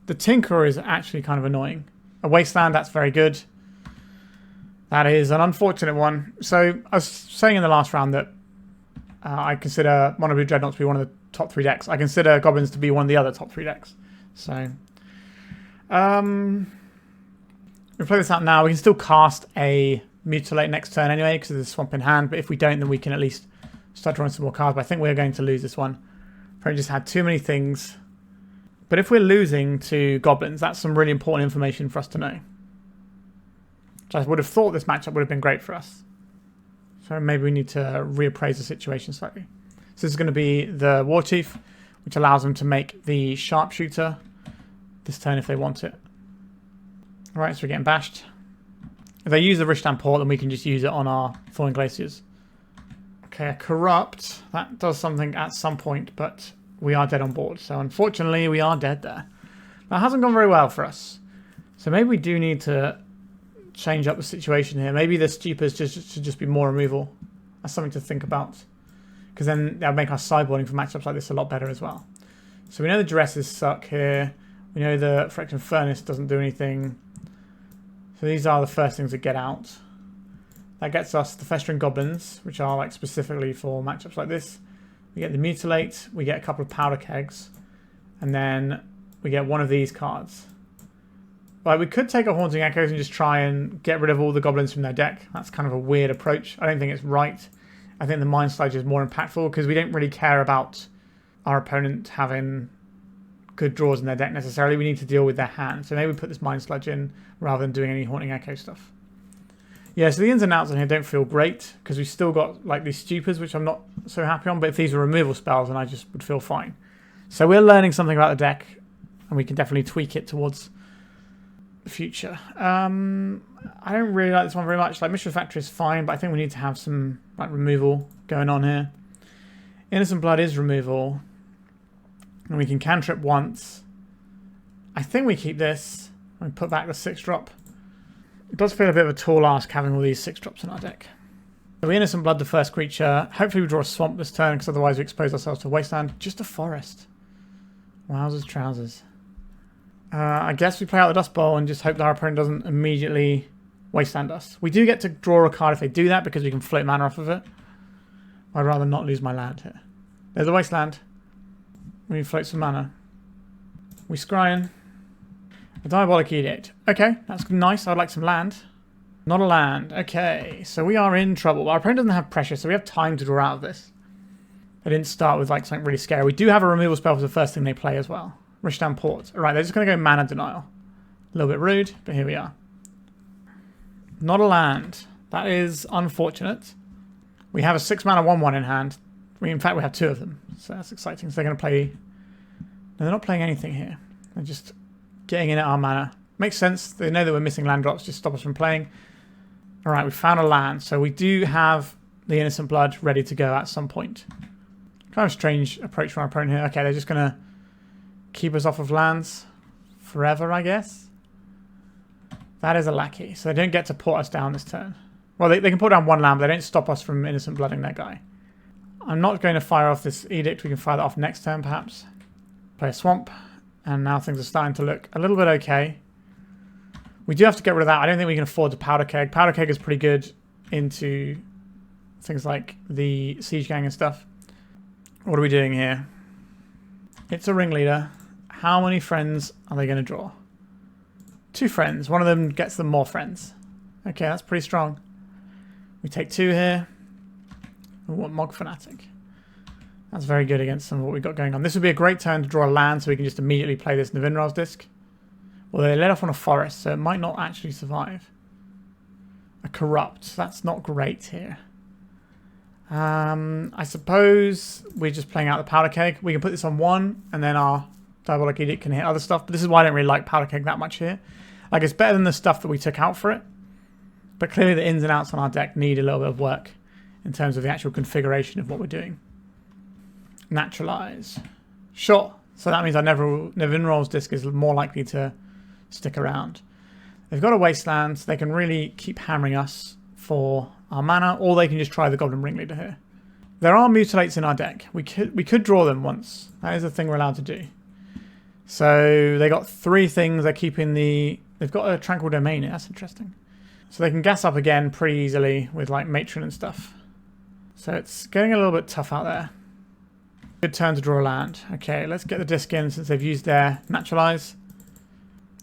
The Tinkerer is actually kind of annoying. A Wasteland, that's very good. That is an unfortunate one. So I was saying in the last round that I consider Mono Blue Dreadnought to be one of the top 3 decks. I consider Goblins to be one of the other top 3 decks. So we'll play this out now. We can still cast a Mutilate next turn anyway because there's a Swamp in hand. But if we don't, then we can at least start drawing some more cards. But I think we're going to lose this one. Probably just had too many things. But if we're losing to Goblins, that's some really important information for us to know. I would have thought this matchup would have been great for us. So maybe we need to reappraise the situation slightly. So this is going to be the War Chief, which allows them to make the Sharpshooter this turn if they want it. Alright, so we're getting bashed. If they use the Rishtan Port, then we can just use it on our Thawing Glaciers. Okay, a Corrupt. That does something at some point, but we are dead on board. So unfortunately, we are dead there. That hasn't gone very well for us. So maybe we do need to change up the situation here. Maybe the Stupors should just be more removal. That's something to think about. Because then that'll make our sideboarding for matchups like this a lot better as well. So we know the Duresses suck here. We know the Phyrexian Furnace doesn't do anything. So these are the first things that get out. That gets us the Festering Goblins, which are like specifically for matchups like this. We get the Mutilate. We get a couple of Powder Kegs. And then we get one of these cards. Like, we could take a Haunting Echoes and just try and get rid of all the Goblins from their deck. That's kind of a weird approach. I don't think it's right. I think the Mind Sludge is more impactful because we don't really care about our opponent having good draws in their deck necessarily. We need to deal with their hand. So maybe we put this Mind Sludge in rather than doing any Haunting Echo stuff. Yeah, so the ins and outs on here don't feel great because we've still got like these Stupors, which I'm not so happy on. But if these were removal spells, then I just would feel fine. So we're learning something about the deck and we can definitely tweak it towards the future. I don't really like this one very much. Like, Mishra Factory is fine, but I think we need to have some like removal going on here. Innocent Blood is removal. And we can cantrip once. I think we keep this and put back the 6-drop. It does feel a bit of a tall ask having all these 6-drops in our deck. So we Innocent Blood the first creature. Hopefully we draw a Swamp this turn because otherwise we expose ourselves to a Wasteland. Just a Forest. Wowzers trousers. I guess we play out the Dust Bowl and just hope that our opponent doesn't immediately Wasteland us. We do get to draw a card if they do that because we can float mana off of it. I'd rather not lose my land here. There's a Wasteland. We float some mana. We Scrying. A Diabolic Edict. Okay, that's nice. I'd like some land. Not a land. Okay, so we are in trouble. Our opponent doesn't have pressure, so we have time to draw out of this. They didn't start with like something really scary. We do have a removal spell for the first thing they play as well. Rishtan Port. Alright, they're just going to go Mana Denial. A little bit rude, but here we are. Not a land. That is unfortunate. We have a 6-mana 1/1 in hand. In fact, we have 2 of them. So that's exciting. So they're going to play... No, they're not playing anything here. They're just getting in at our mana. Makes sense. They know that we're missing land drops. Just stop us from playing. Alright, we found a land. So we do have the Innocent Blood ready to go at some point. Kind of strange approach from our opponent here. Okay, they're just going to keep us off of lands forever, I guess. That is a lackey. So they don't get to port us down this turn. Well, they can put down one land, but they don't stop us from innocent blooding their guy. I'm not going to fire off this edict. We can fire that off next turn, perhaps. Play a swamp. And now things are starting to look a little bit okay. We do have to get rid of that. I don't think we can afford the Powder Keg. Powder Keg is pretty good into things like the Siege Gang and stuff. What are we doing here? It's a ringleader. How many friends are they going to draw? 2 friends. One of them gets them more friends. Okay, that's pretty strong. We take 2 here. We want Mog Fanatic. That's very good against some of what we've got going on. This would be a great turn to draw a land so we can just immediately play this Nevinyrral's Disc. Well, they let off on a forest, so it might not actually survive. A Corrupt. That's not great here. I suppose we're just playing out the Powder Keg. We can put this on 1, and then our Diabolic Edict can hit other stuff. But this is why I don't really like Powder Keg that much here. Like, it's better than the stuff that we took out for it. But clearly the ins and outs on our deck need a little bit of work in terms of the actual configuration of what we're doing. Naturalize. Sure. So that means our Nevinyrral's Disc is more likely to stick around. They've got a Wasteland, so they can really keep hammering us for our mana, or they can just try the Goblin Ringleader here. There are Mutilates in our deck. We could draw them once. That is a thing we're allowed to do. So they got 3 things. They're keeping the... They've got a Tranquil Domain here. That's interesting. So they can gas up again pretty easily with like Matron and stuff. So it's getting a little bit tough out there. Good turn to draw a land. Okay, let's get the disc in since they've used their Naturalize.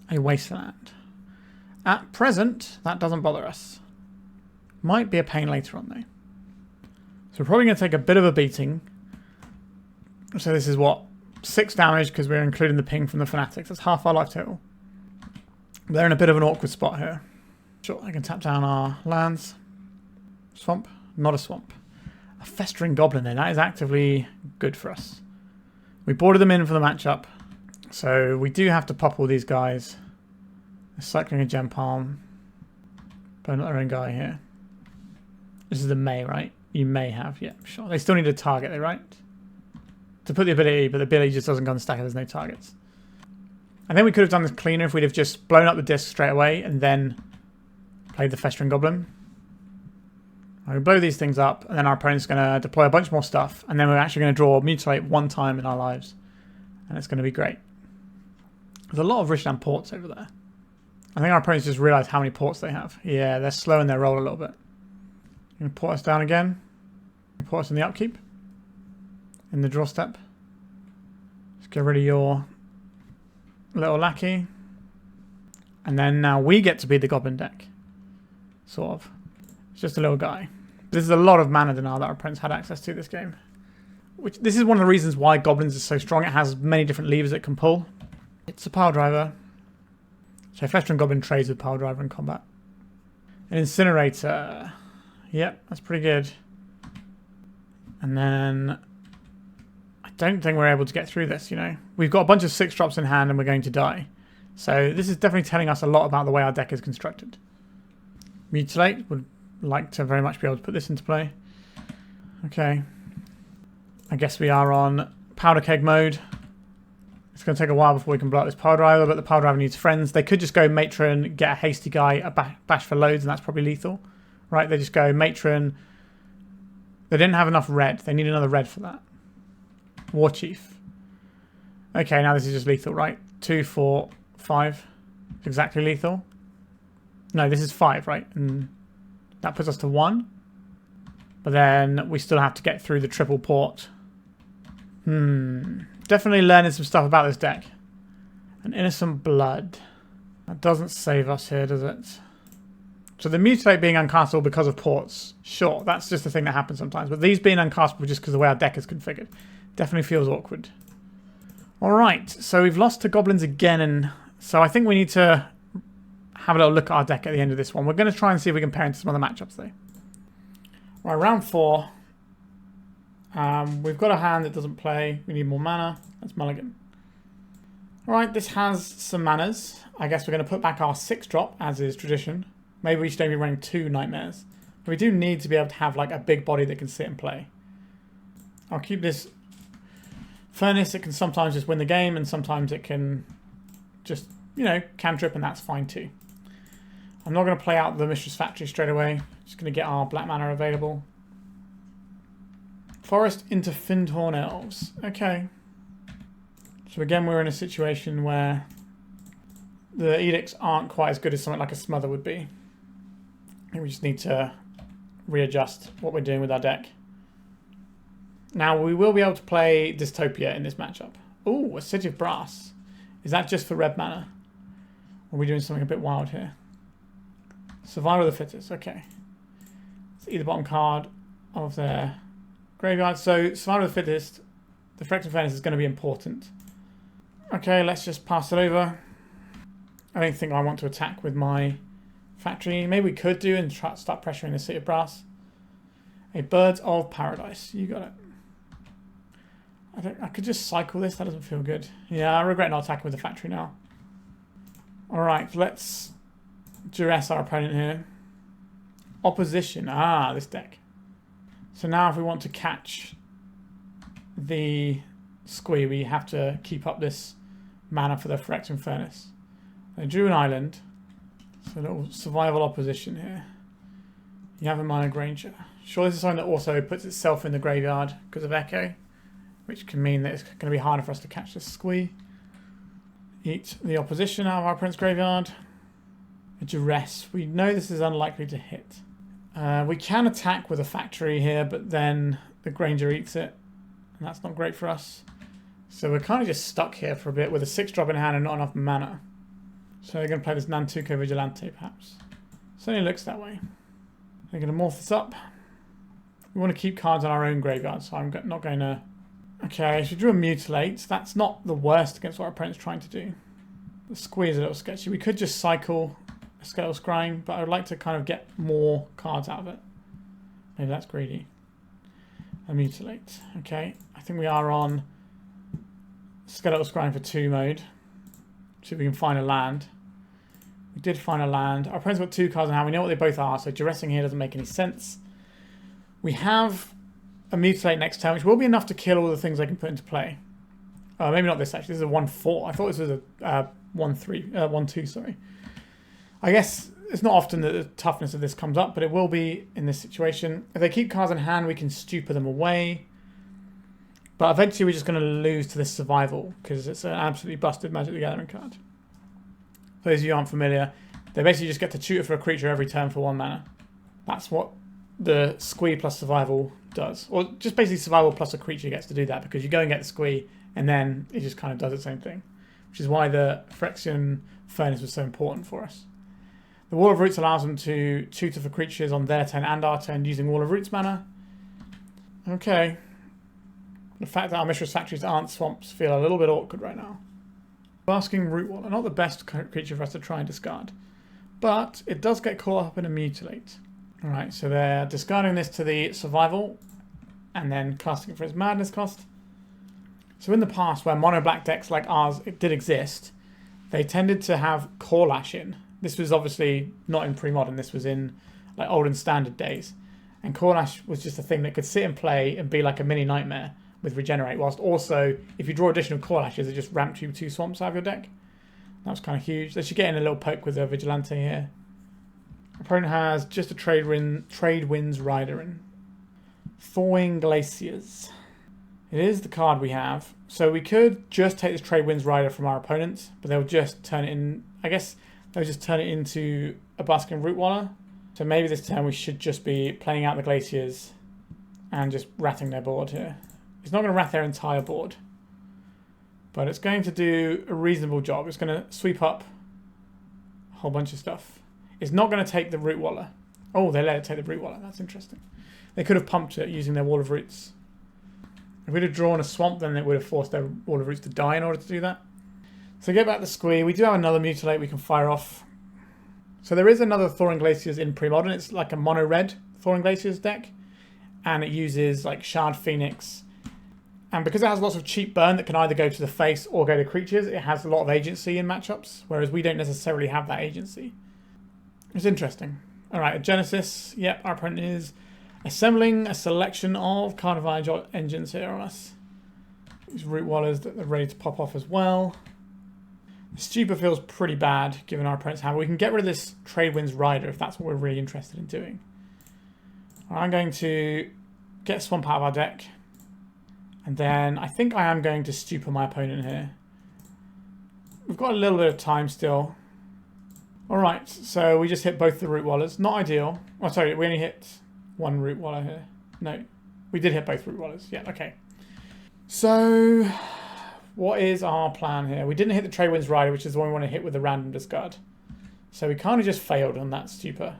A Wasteland. At present, that doesn't bother us. Might be a pain later on though. So we're probably going to take a bit of a beating. So this is what? 6 damage because we're including the ping from the Fanatics. That's half our life total. They're in a bit of an awkward spot here. Sure, I can tap down our lands. Swamp? Not a swamp. A Festering Goblin then. That is actively good for us. We boarded them in for the matchup. So we do have to pop all these guys. They're cycling a Gem Palm. But not their own guy here. This is the May, right? You may have, yeah, sure. They still need a target, though, right? To put the ability, but the ability just doesn't go on the stack if there's no targets. I think we could have done this cleaner if we'd have just blown up the disc straight away and then played the Festering Goblin. We blow these things up, and then our opponent's going to deploy a bunch more stuff, and then we're actually going to draw Mutilate 1 time in our lives. And it's going to be great. There's a lot of Richland ports over there. I think our opponents just realised how many ports they have. Yeah, they're slowing their roll a little bit. Going to port us down again. Port us in the upkeep. In the draw step. Just get rid of your little lackey. And then now we get to be the Goblin deck. Sort of. It's just a little guy. This is a lot of mana denial that our opponents had access to this game. This is one of the reasons why Goblins is so strong. It has many different levers it can pull. It's a Pile Driver. So Festering Goblin trades with Pile Driver in combat. An Incinerator. Yep, that's pretty good. And then I don't think we're able to get through this, you know. We've got a bunch of 6 drops in hand and we're going to die. So this is definitely telling us a lot about the way our deck is constructed. Mutilate. Would like to very much be able to put this into play. Okay. I guess we are on Powder Keg mode. It's going to take a while before we can blow up this Pile Driver, but the Pile Driver needs friends. They could just go Matron, get a hasty guy, a bash for loads, and that's probably lethal. Right, they just go Matron. They didn't have enough red. They need another red for that. War Chief. Okay, now this is just lethal, right? 2, 4, 5. Exactly lethal. No, this is 5, right? And that puts us to 1. But then we still have to get through the triple port. Definitely learning some stuff about this deck. An Innocent Blood. That doesn't save us here, does it? So the Mutilate being uncastable because of ports, sure, that's just a thing that happens sometimes. But these being uncastable just because of the way our deck is configured definitely feels awkward. Alright, so we've lost to Goblins again, and so I think we need to have a little look at our deck at the end of this one. We're going to try and see if we can pair into some other matchups though. Right, round 4. We've got a hand that doesn't play. We need more mana. That's mulligan. Alright, this has some manas. I guess we're going to put back our 6 drop, as is tradition. Maybe we should only be running 2 Nightmares. But we do need to be able to have like a big body that can sit and play. I'll keep this Furnace, it can sometimes just win the game, and sometimes it can just, you know, cantrip, and that's fine too. I'm not going to play out the Mishra's Factory straight away. Just going to get our black mana available. Forest into Findhorn Elves. Okay. So again, we're in a situation where the edicts aren't quite as good as something like a Smother would be. I think we just need to readjust what we're doing with our deck. Now, we will be able to play Dystopia in this matchup. Ooh, a City of Brass. Is that just for red mana? Or are we doing something a bit wild here? Survival of the Fittest. Okay. It's either bottom card of their graveyard. So, Survival of the Fittest, the Phyrexian Furnace is going to be important. Okay, let's just pass it over. I don't think I want to attack with my factory. Maybe we could do and start pressuring the City of Brass. A Birds of Paradise. You got it. I could just cycle this. That doesn't feel good. Yeah, I regret not attacking with the factory now. Alright, let's duress our opponent here. Opposition. Ah, this deck. So now if we want to catch the squee, we have to keep up this mana for the Phyrexian Furnace. They drew an island. So a little survival opposition here. You have a Mana Granger. Sure, this is something that also puts itself in the graveyard because of Echo, which can mean that it's going to be harder for us to catch this squee. Eat the opposition out of our opponent's graveyard. A Duress. We know this is unlikely to hit. We can attack with a factory here, but then the Granger eats it, and that's not great for us. So we're kind of just stuck here for a bit with a 6-drop in hand and not enough mana. So they're going to play this Nantuko Vigilante, perhaps. Certainly looks that way. They're going to morph this up. We want to keep cards on our own graveyard, so I'm not going to... Okay, so we drew a Mutilate. That's not the worst against what our opponent's trying to do. The squeeze is a little sketchy. We could just cycle a Skeletal Scrying, but I would like to kind of get more cards out of it. Maybe that's greedy. A Mutilate. Okay, I think we are on Skeletal Scrying for 2 mode. See if we can find a land. We did find a land. Our opponent's got 2 cards in hand. We know what they both are, so duressing here doesn't make any sense. We have a Mutilate next turn, which will be enough to kill all the things I can put into play. Maybe not this, actually. This is a 1-4. I thought this was a 1-2, sorry. I guess it's not often that the toughness of this comes up, but it will be in this situation. If they keep cards in hand, we can stupor them away. But eventually we're just going to lose to this survival, because it's an absolutely busted Magic the Gathering card. For those of you who aren't familiar, they basically just get to tutor for a creature every turn for 1 mana. That's what the squee plus survival does. Or just basically survival plus a creature gets to do that, because you go and get the squee, and then it just kind of does its same thing. Which is why the Phyrexian Furnace was so important for us. The Wall of Roots allows them to tutor for creatures on their turn and our turn using Wall of Roots mana. Okay. The fact that our Mishra's Factories aren't swamps feel a little bit awkward right now. Basking Rootwaller, not the best creature for us to try and discard. But it does get caught up in a Mutilate. Alright, so they're discarding this to the survival and then casting it for its madness cost. So in the past, where mono black decks like ours did exist, they tended to have Corlash in. This was obviously not in pre-modern, this was in like old and standard days. And Corlash was just a thing that could sit and play and be like a mini nightmare with regenerate, whilst also, if you draw additional Corlashes, it just ramped you 2 swamps out of your deck. That was kind of huge. They should get in a little poke with a Vigilante here. Opponent has just a Trade Winds Rider in. Thawing Glaciers. It is the card we have. So we could just take this Trade Winds Rider from our opponent, but they'll just turn it in, I guess they'll just turn it into a Basking Rootwaller. So maybe this turn we should just be playing out the Glaciers and just ratting their board here. It's not going to rat their entire board, but it's going to do a reasonable job. It's going to sweep up a whole bunch of stuff. It's not going to take the Rootwaller. Oh, they let it take the Rootwaller. That's interesting. They could have pumped it using their Wall of Roots. If we'd have drawn a swamp, then it would have forced their Wall of Roots to die in order to do that. So get back the squee. We do have another Mutilate we can fire off. So there is another Thawing Glaciers in Premodern. It's like a mono-red Thawing Glaciers deck. And it uses like Shard Phoenix. And because it has lots of cheap burn that can either go to the face or go to creatures, it has a lot of agency in matchups, whereas we don't necessarily have that agency. It's interesting. Alright, a Genesis. Yep, our opponent is assembling a selection of Carnivage engines here on us. These root wallers that are ready to pop off as well. The Stupor feels pretty bad given our opponent's hand. We can get rid of this Tradewinds Rider if that's what we're really interested in doing. I'm going to get Swamp out of our deck. And then I think I am going to Stupor my opponent here. We've got a little bit of time still. Alright, so we just hit both the root wallers. Not ideal. Oh, sorry, we only hit one root waller here. No, we did hit both root wallers. Yeah, okay. So, what is our plan here? We didn't hit the Tradewinds Rider, which is the one we want to hit with a random discard. So we kind of just failed on that Stupor.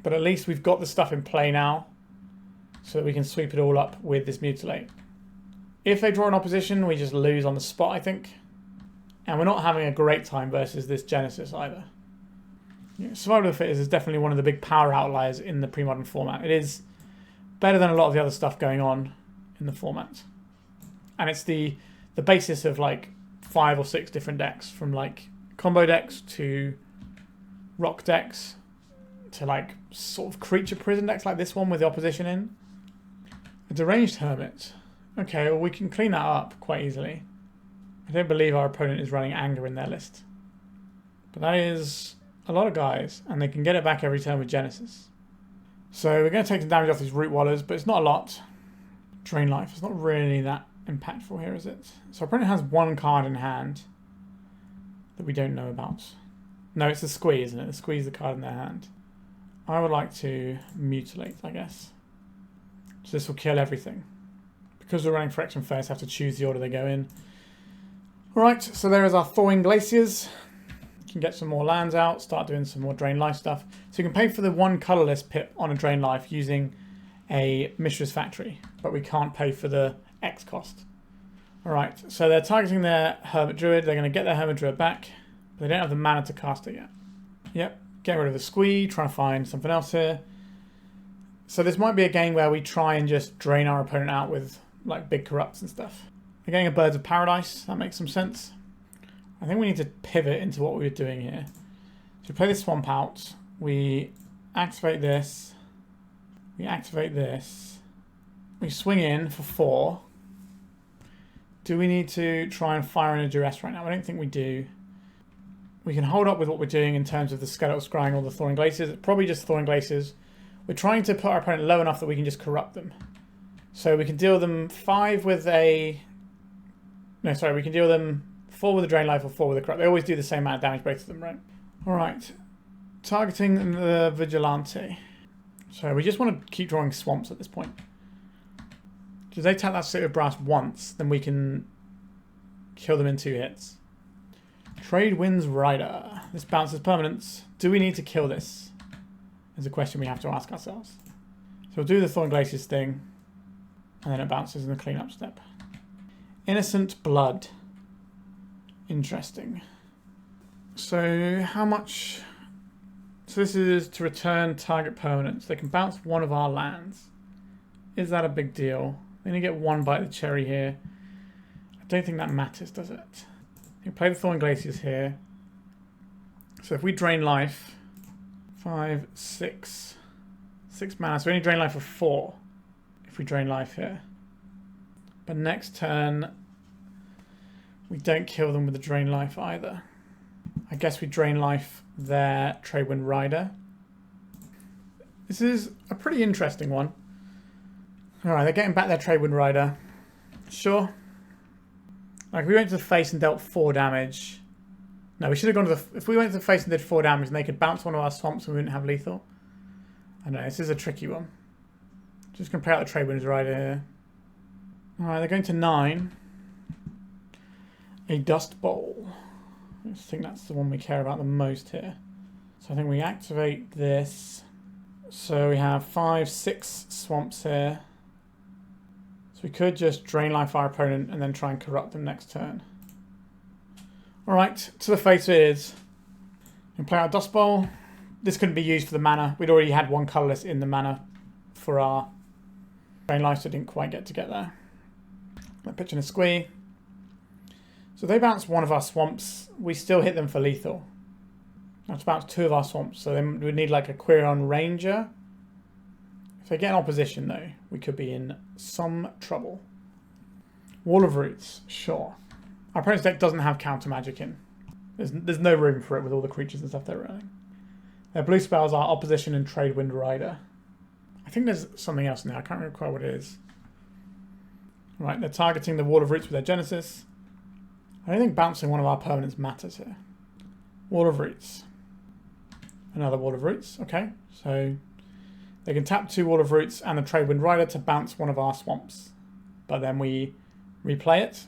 But at least we've got the stuff in play now, so that we can sweep it all up with this Mutilate. If they draw an opposition, we just lose on the spot, I think. And we're not having a great time versus this Genesis either. Yeah, Survival of the Fittest is definitely one of the big power outliers in the pre-modern format. It is better than a lot of the other stuff going on in the format. And it's the basis of like 5 or 6 different decks, from like combo decks to rock decks to like sort of creature prison decks like this one with the opposition in. A Deranged Hermit. Okay, well we can clean that up quite easily. I don't believe our opponent is running Anger in their list. But that is a lot of guys, and they can get it back every turn with Genesis. So we're going to take some damage off these root wallers, but it's not a lot. Drain Life. It's not really that impactful here, is it? So our opponent has one card in hand that we don't know about. No, it's the Squeeze, isn't it? The Squeeze the card in their hand. I would like to Mutilate, I guess. So this will kill everything. Because we're running Phyrexian Furnace, I have to choose the order they go in. Alright, so there is our Thawing Glaciers. You can get some more lands out, start doing some more Drain Life stuff. So you can pay for the 1 colourless pip on a Drain Life using a Mishra's Factory, but we can't pay for the X cost. Alright, so they're targeting their Hermit Druid. They're going to get their Hermit Druid back, but they don't have the mana to cast it yet. Yep, get rid of the Squee, try and find something else here. So this might be a game where we try and just drain our opponent out with like big corrupts and stuff. They're getting a Birds of Paradise. That makes some sense. I think we need to pivot into what we were doing here. So we play this Swamp out. We activate this. We activate this. We swing in for 4. Do we need to try and fire in a Duress right now? I don't think we do. We can hold up with what we're doing in terms of the Skeletal Scrying or the Thawing Glaciers. It's probably just Thawing Glaciers. We're trying to put our opponent low enough that we can just corrupt them. So we can deal them 5 with a... No, sorry, we can deal them 4 with a Drain Life or 4 with a Corrupt. They always do the same amount of damage, both of them, right? Alright. Targeting the Vigilante. So we just want to keep drawing swamps at this point. If they tap that City of Brass once, then we can kill them in 2 hits. Tradewinds Rider. This bounces permanents. Do we need to kill this? Is a question we have to ask ourselves. So we'll do the Thawing Glaciers thing, and then it bounces in the cleanup step. Innocent Blood. Interesting. So how much... So this is to return target permanents. They can bounce one of our lands. Is that a big deal? They only get 1 bite of the cherry here. I don't think that matters, does it? You play the Thawing Glaciers here. So if we drain life... 5, 6... 6 mana. So we only drain life for 4 if we drain life here. But next turn, we don't kill them with the Drain Life either. I guess we Drain Life their Tradewind Rider. This is a pretty interesting one. Alright, they're getting back their Tradewind Rider. Sure. Like, if we went to the face and dealt 4 damage... No, we should have gone to the... If we went to the face and did 4 damage, and they could bounce one of our swamps and we wouldn't have lethal. I don't know, this is a tricky one. Just compare out the Tradewind Rider here. Alright, they're going to 9. A Dust Bowl. I think that's the one we care about the most here. So I think we activate this. So we have 5, 6 swamps here. So we could just drain life our opponent and then try and corrupt them next turn. Alright, to the face it is. We play our Dust Bowl. This couldn't be used for the mana. We'd already had 1 colourless in the mana for our drain life, so didn't quite get there. We're pitching a Squee. So they bounce 1 of our swamps. We still hit them for lethal. That's bounce 2 of our swamps. So then we need like a Quirion Ranger. If they get an opposition though, we could be in some trouble. Wall of Roots, sure. Our opponent's deck doesn't have counter magic in. There's no room for it with all the creatures and stuff they're running. Their blue spells are Opposition and Trade Wind Rider. I think there's something else now. I can't remember quite what it is. Right, they're targeting the Wall of Roots with their Genesis. I don't think bouncing one of our permanents matters here. Wall of Roots. Another Wall of Roots. Okay, so they can tap 2 Wall of Roots and a Trade Wind Rider to bounce one of our swamps. But then we replay it.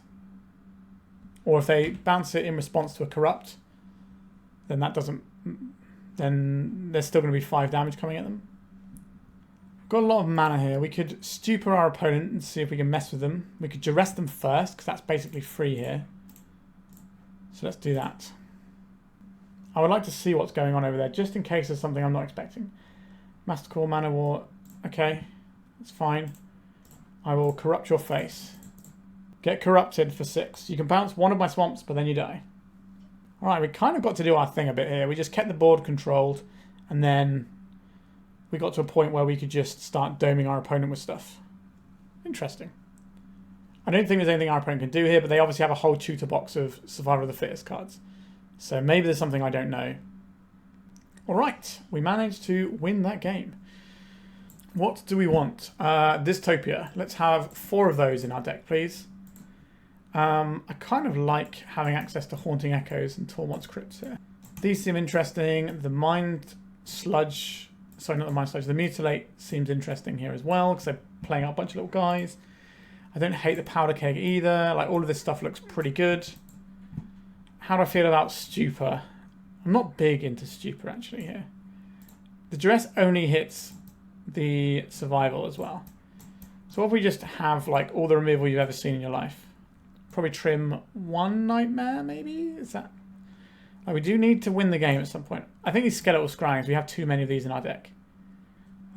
Or if they bounce it in response to a Corrupt, then that doesn't... then there's still going to be 5 damage coming at them. Got a lot of mana here. We could Stupor our opponent and see if we can mess with them. We could Duress them first, because that's basically free here. So let's do that. I would like to see what's going on over there, just in case there's something I'm not expecting. Master Call, Mana War. Okay, that's fine. I will corrupt your face. Get corrupted for 6. You can bounce one of my swamps, but then you die. Alright, we kind of got to do our thing a bit here. We just kept the board controlled, and then we got to a point where we could just start doming our opponent with stuff. Interesting. I don't think there's anything our opponent can do here, but they obviously have a whole tutor box of Survivor of the Fittest cards. So maybe there's something I don't know. Alright, we managed to win that game. What do we want? Dystopia. Let's have 4 of those in our deck, please. I kind of like having access to Haunting Echoes and Tormod's Crypts here. These seem interesting. The Mind Sludge... Sorry, not the Mind Sludge. The Mutilate seems interesting here as well, because they're playing out a bunch of little guys. I don't hate the Powder Keg either. Like, all of this stuff looks pretty good. How do I feel about Stupor? I'm not big into Stupor, actually, here. The Duress only hits the Survival as well. So what if we just have, like, all the removal you've ever seen in your life? Probably trim 1 Nightmare, maybe? Is that... Like, we do need to win the game at some point. I think these Skeletal Scryings, we have too many of these in our deck.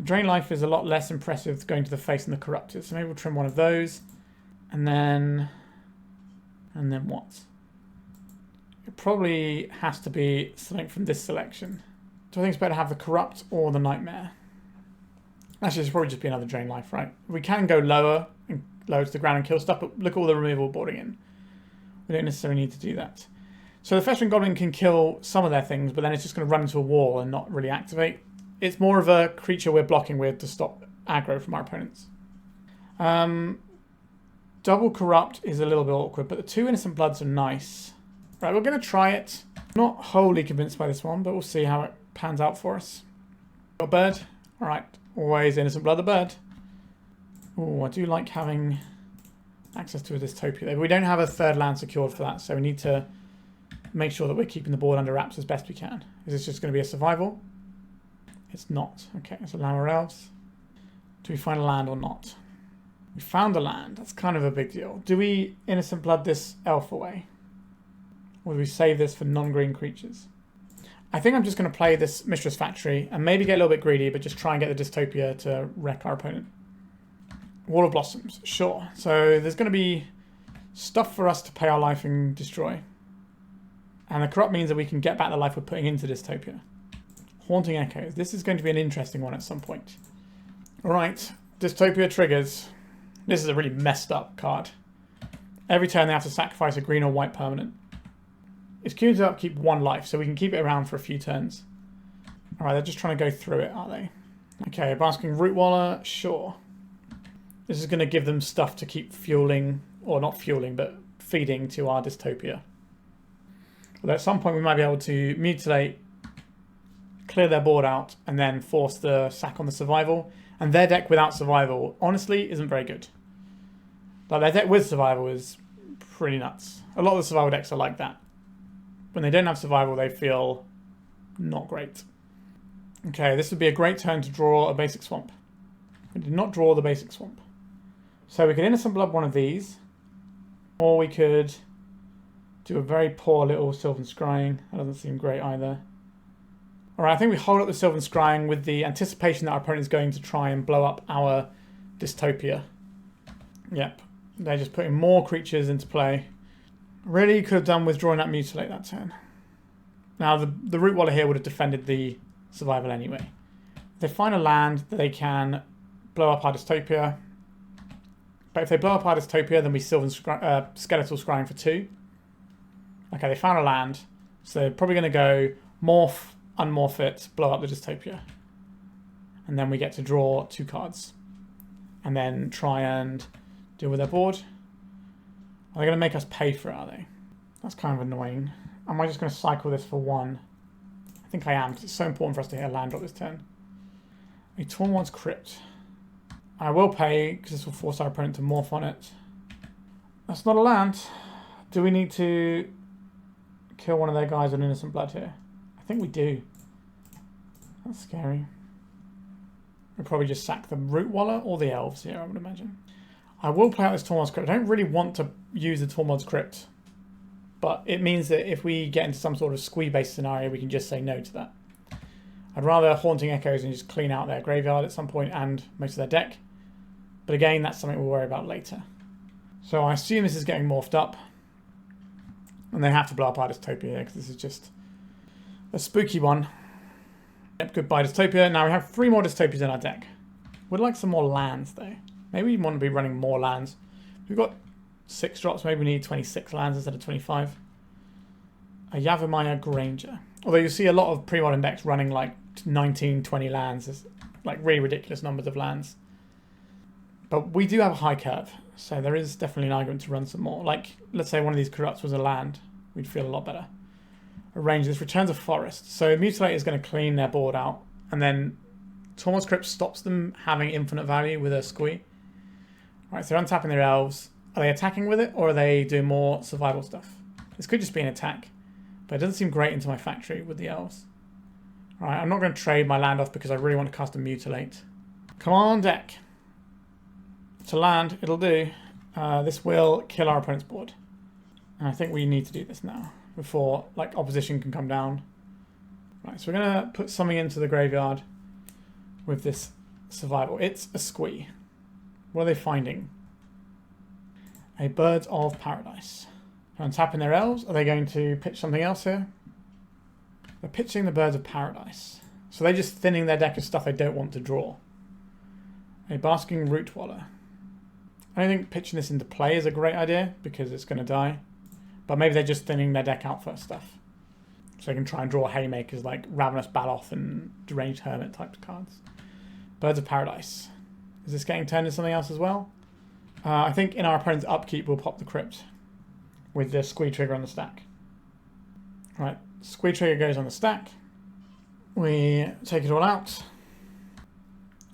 Drain Life is a lot less impressive going to the face than the Corrupted, so maybe we'll trim one of those. And then what? It probably has to be something from this selection. Do I think it's better to have the Corrupt or the Nightmare? Actually, it's probably just be another Drain Life, right? We can go lower and lower to the ground and kill stuff, but look at all the removal boarding in. We don't necessarily need to do that. So the Festering Goblin can kill some of their things, but then it's just going to run into a wall and not really activate. It's more of a creature we're blocking with to stop aggro from our opponents. Double Corrupt is a little bit awkward, but the 2 Innocent Bloods are nice. Right, we're going to try it. Not wholly convinced by this one, but we'll see how it pans out for us. Got a bird? Alright, always Innocent Blood the bird. Oh, I do like having access to a Dystopia there, but we don't have a 3rd land secured for that, so we need to make sure that we're keeping the board under wraps as best we can. Is this just going to be a survival? It's not. Okay, so Lamar Elves. Do we find a land or not? We found a land. That's kind of a big deal. Do we Innocent Blood this elf away? Or do we save this for non-green creatures? I think I'm just going to play this Mishra's Factory and maybe get a little bit greedy, but just try and get the Dystopia to wreck our opponent. Wall of Blossoms. Sure. So there's going to be stuff for us to pay our life and destroy. And the Corrupt means that we can get back the life we're putting into Dystopia. Haunting Echoes. This is going to be an interesting one at some point. Alright, Dystopia triggers. This is a really messed up card. Every turn they have to sacrifice a green or white permanent. It's queued to upkeep 1 life, so we can keep it around for a few turns. Alright, they're just trying to go through it, are they? Okay, Basking Rootwaller, sure. This is going to give them stuff to keep fueling, or not fueling, but feeding to our Dystopia. Although at some point we might be able to Mutilate, clear their board out, and then force the sack on the Survival. And their deck without Survival, honestly, isn't very good. Like, their deck with Survival is pretty nuts. A lot of the Survival decks are like that. When they don't have Survival, they feel not great. Okay, this would be a great turn to draw a basic swamp. We did not draw the basic swamp. So we could Innocent Blood one of these. Or we could do a very poor little Sylvan Scrying. That doesn't seem great either. Alright, I think we hold up the Sylvan Scrying with the anticipation that our opponent is going to try and blow up our Dystopia. Yep, they're just putting more creatures into play. Really could have done with drawing that Mutilate that turn. Now, the Rootwaller here would have defended the Survival anyway. If they find a land that they can blow up our Dystopia, But if they blow up our Dystopia, then we Skeletal Scrying for 2. Okay, they found a land. So they're probably going to go morph, unmorph it, blow up the Dystopia. And then we get to draw 2 cards. And then try and deal with their board. Are they going to make us pay for it, are they? That's kind of annoying. Am I just going to cycle this for 1? I think I am, because it's so important for us to hit a land drop this turn. A Tormod's Crypt. I will pay, because this will force our opponent to morph on it. That's not a land. Do we need to kill one of their guys on Innocent Blood here? I think we do. That's scary. We'll probably just sack the Root Waller or the Elves here, I would imagine. I will play out this Tormod's Crypt. I don't really want to use the Tormod's Crypt, but it means that if we get into some sort of squee-based scenario, we can just say no to that. I'd rather Haunting Echoes and just clean out their graveyard at some point and most of their deck. But again, that's something we'll worry about later. So I assume this is getting morphed up. And they have to blow up our Dystopia because this is just a spooky one. Yep, goodbye Dystopia. Now we have 3 more Dystopias in our deck. We'd like some more lands though. Maybe we want to be running more lands. We've got 6 drops, maybe we need 26 lands instead of 25. A Yavimaya Granger. Although you see a lot of pre-modern decks running like 19, 20 lands. There's like really ridiculous numbers of lands. But we do have a high curve, so there is definitely an argument to run some more. Like, let's say one of these Corrupts was a land. We'd feel a lot better. Arrange this. Returns a forest. So Mutilate is going to clean their board out. And then Tormod's Crypt stops them having infinite value with a squee. Right, so they're untapping their elves. Are they attacking with it, or are they doing more survival stuff? This could just be an attack. But it doesn't seem great into my factory with the elves. Alright, I'm not going to trade my land off because I really want to cast a Mutilate. Come on, deck. To land, it'll do. This will kill our opponent's board. And I think we need to do this now before like opposition can come down. Right, so we're going to put something into the graveyard with this survival. It's a squee. What are they finding? A Birds of Paradise. Untapping their elves. Are they going to pitch something else here? They're pitching the Birds of Paradise. So they're just thinning their deck of stuff they don't want to draw. A Basking Root Waller. I don't think pitching this into play is a great idea because it's going to die. But maybe they're just thinning their deck out for stuff. So they can try and draw haymakers like Ravenous Baloth and Deranged Hermit type cards. Birds of Paradise. Is this getting turned into something else as well? I think in our opponent's upkeep we'll pop the Crypt with the squee trigger on the stack. Right, squee trigger goes on the stack. We take it all out.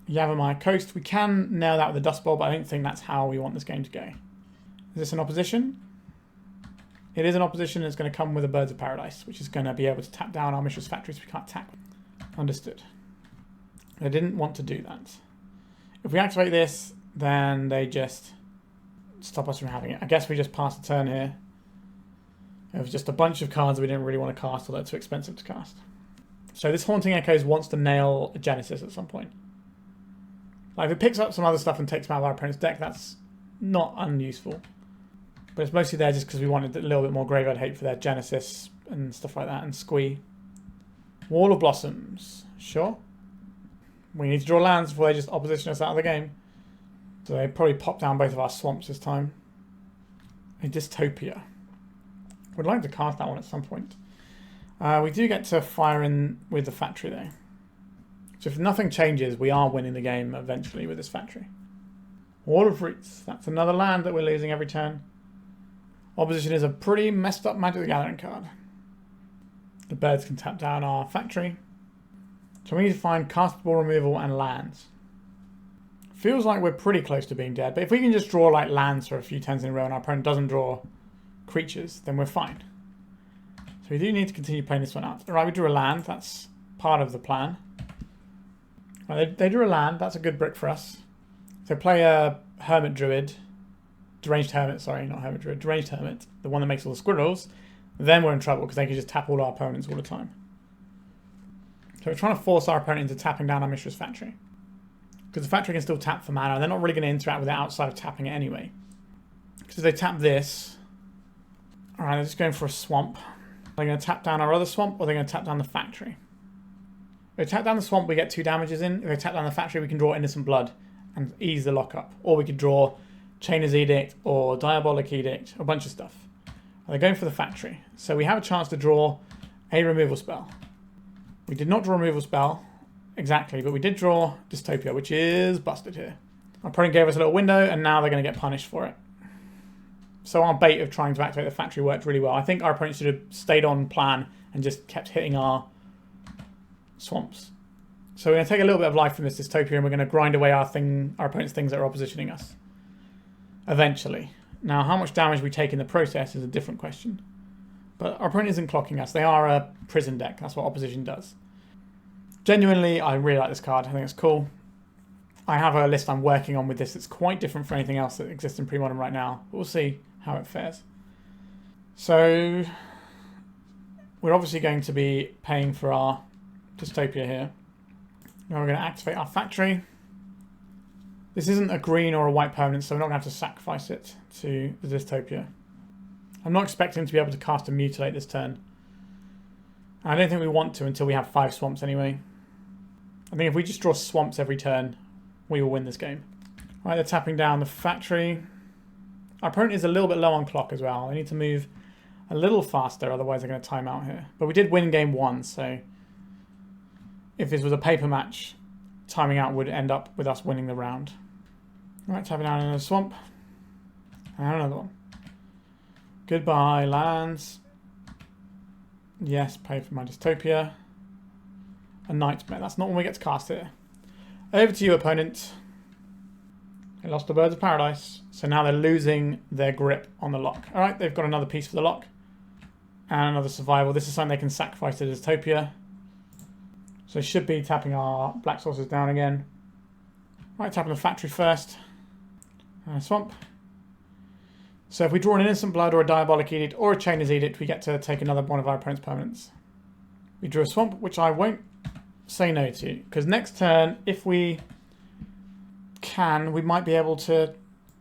Yavimaya Coast. We can nail that with a Dust Bowl, but I don't think that's how we want this game to go. Is this an opposition? It is an opposition, and it's going to come with a Birds of Paradise, which is going to be able to tap down our Mishra's factory so we can't attack. Understood. They didn't want to do that. If we activate this, then they just stop us from having it. I guess we just pass the turn here. It was just a bunch of cards that we didn't really want to cast, or they're too expensive to cast. So this Haunting Echoes wants to nail a Genesis at some point. Like if it picks up some other stuff and takes them out of our opponent's deck, that's not unuseful. But it's mostly there just because we wanted a little bit more graveyard hate for their Genesis and stuff like that, and squee. Wall of Blossoms. Sure. We need to draw lands before they just opposition us out of the game. So they probably pop down both of our swamps this time. A Dystopia. Would like to cast that one at some point. We do get to fire in with the factory though. So if nothing changes, we are winning the game eventually with this factory. Wall of Roots. That's another land that we're losing every turn. Opposition is a pretty messed up Magic the Gathering card. The birds can tap down our factory. So we need to find castable removal and lands. Feels like we're pretty close to being dead, but if we can just draw like lands for a few turns in a row and our opponent doesn't draw creatures, then we're fine. So we do need to continue playing this one out. Alright, we drew a land. That's part of the plan. Right, they drew a land. That's a good brick for us. So play a Hermit Druid. Deranged Hermit, sorry, not Hermit Druid. Deranged Hermit, the one that makes all the squirrels. Then we're in trouble because they can just tap all our opponents all the time. So we're trying to force our opponent into tapping down our Mishra's factory. Because the factory can still tap for mana. They're not really going to interact with it outside of tapping it anyway. Because if they tap this... Alright, they're just going for a swamp. They're going to tap down our other swamp, or they're going to tap down the factory. If they tap down the swamp, we get 2 damages in. If they tap down the factory, we can draw Innocent Blood and ease the lockup. Or we could draw Chainer's Edict or Diabolic Edict, a bunch of stuff. And they're going for the factory. So we have a chance to draw a removal spell. We did not draw a removal spell, exactly, but we did draw Dystopia, which is busted here. Our opponent gave us a little window, and now they're going to get punished for it. So our bait of trying to activate the factory worked really well. I think our opponent should have stayed on plan and just kept hitting our swamps. So we're going to take a little bit of life from this Dystopia, and we're going to grind away our opponent's things that are oppositioning us. Eventually. Now, how much damage we take in the process is a different question. But our opponent isn't clocking us. They are a prison deck. That's what opposition does. Genuinely, I really like this card. I think it's cool. I have a list I'm working on with this. It's quite different from anything else that exists in Premodern right now. But we'll see how it fares. So, we're obviously going to be paying for our Dystopia here. Now we're going to activate our factory. This isn't a green or a white permanent, so we're not going to have to sacrifice it to the Dystopia. I'm not expecting to be able to cast a Mutilate this turn. I don't think we want to until we have 5 swamps anyway. I think if we just draw swamps every turn, we will win this game. Right, they're tapping down the factory. Our opponent is a little bit low on clock as well. They need to move a little faster, otherwise they're going to time out here. But we did win game 1, so if this was a paper match, timing out would end up with us winning the round. Right, tapping down in a swamp. And another one. Goodbye, lands. Yes, pay for my Dystopia. A Nightmare. That's not when we get to cast it. Over to you, opponent. They lost the Birds of Paradise. So now they're losing their grip on the lock. Alright, they've got another piece for the lock. And another survival. This is something they can sacrifice to Dystopia. So they should be tapping our black sources down again. Right, tapping the factory first. And a swamp. So if we draw an Innocent Blood or a Diabolic Edict or a Chainer's Edict, we get to take another one of our opponent's permanents. We drew a swamp, which I won't say no to. Because next turn, if we can, we might be able to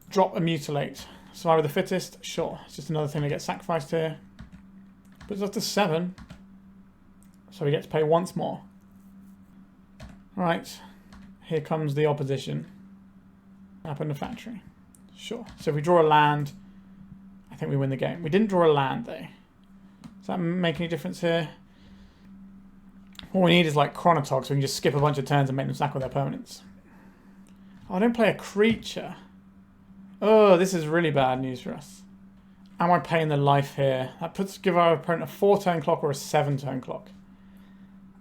drop a Mutilate. Survival of the Fittest? Sure. It's just another thing that gets sacrificed here. But it's up to 7. So we get to pay once more. Right. Here comes the opposition. Up in the factory. Sure. So if we draw a land, I think we win the game. We didn't draw a land though. Does that make any difference here? All we need is like Chronotog, so we can just skip a bunch of turns and make them sack with their permanents. Oh, I don't play a creature. Oh, this is really bad news for us. Am I paying the life here? That give our opponent a 4-turn clock or a 7-turn clock.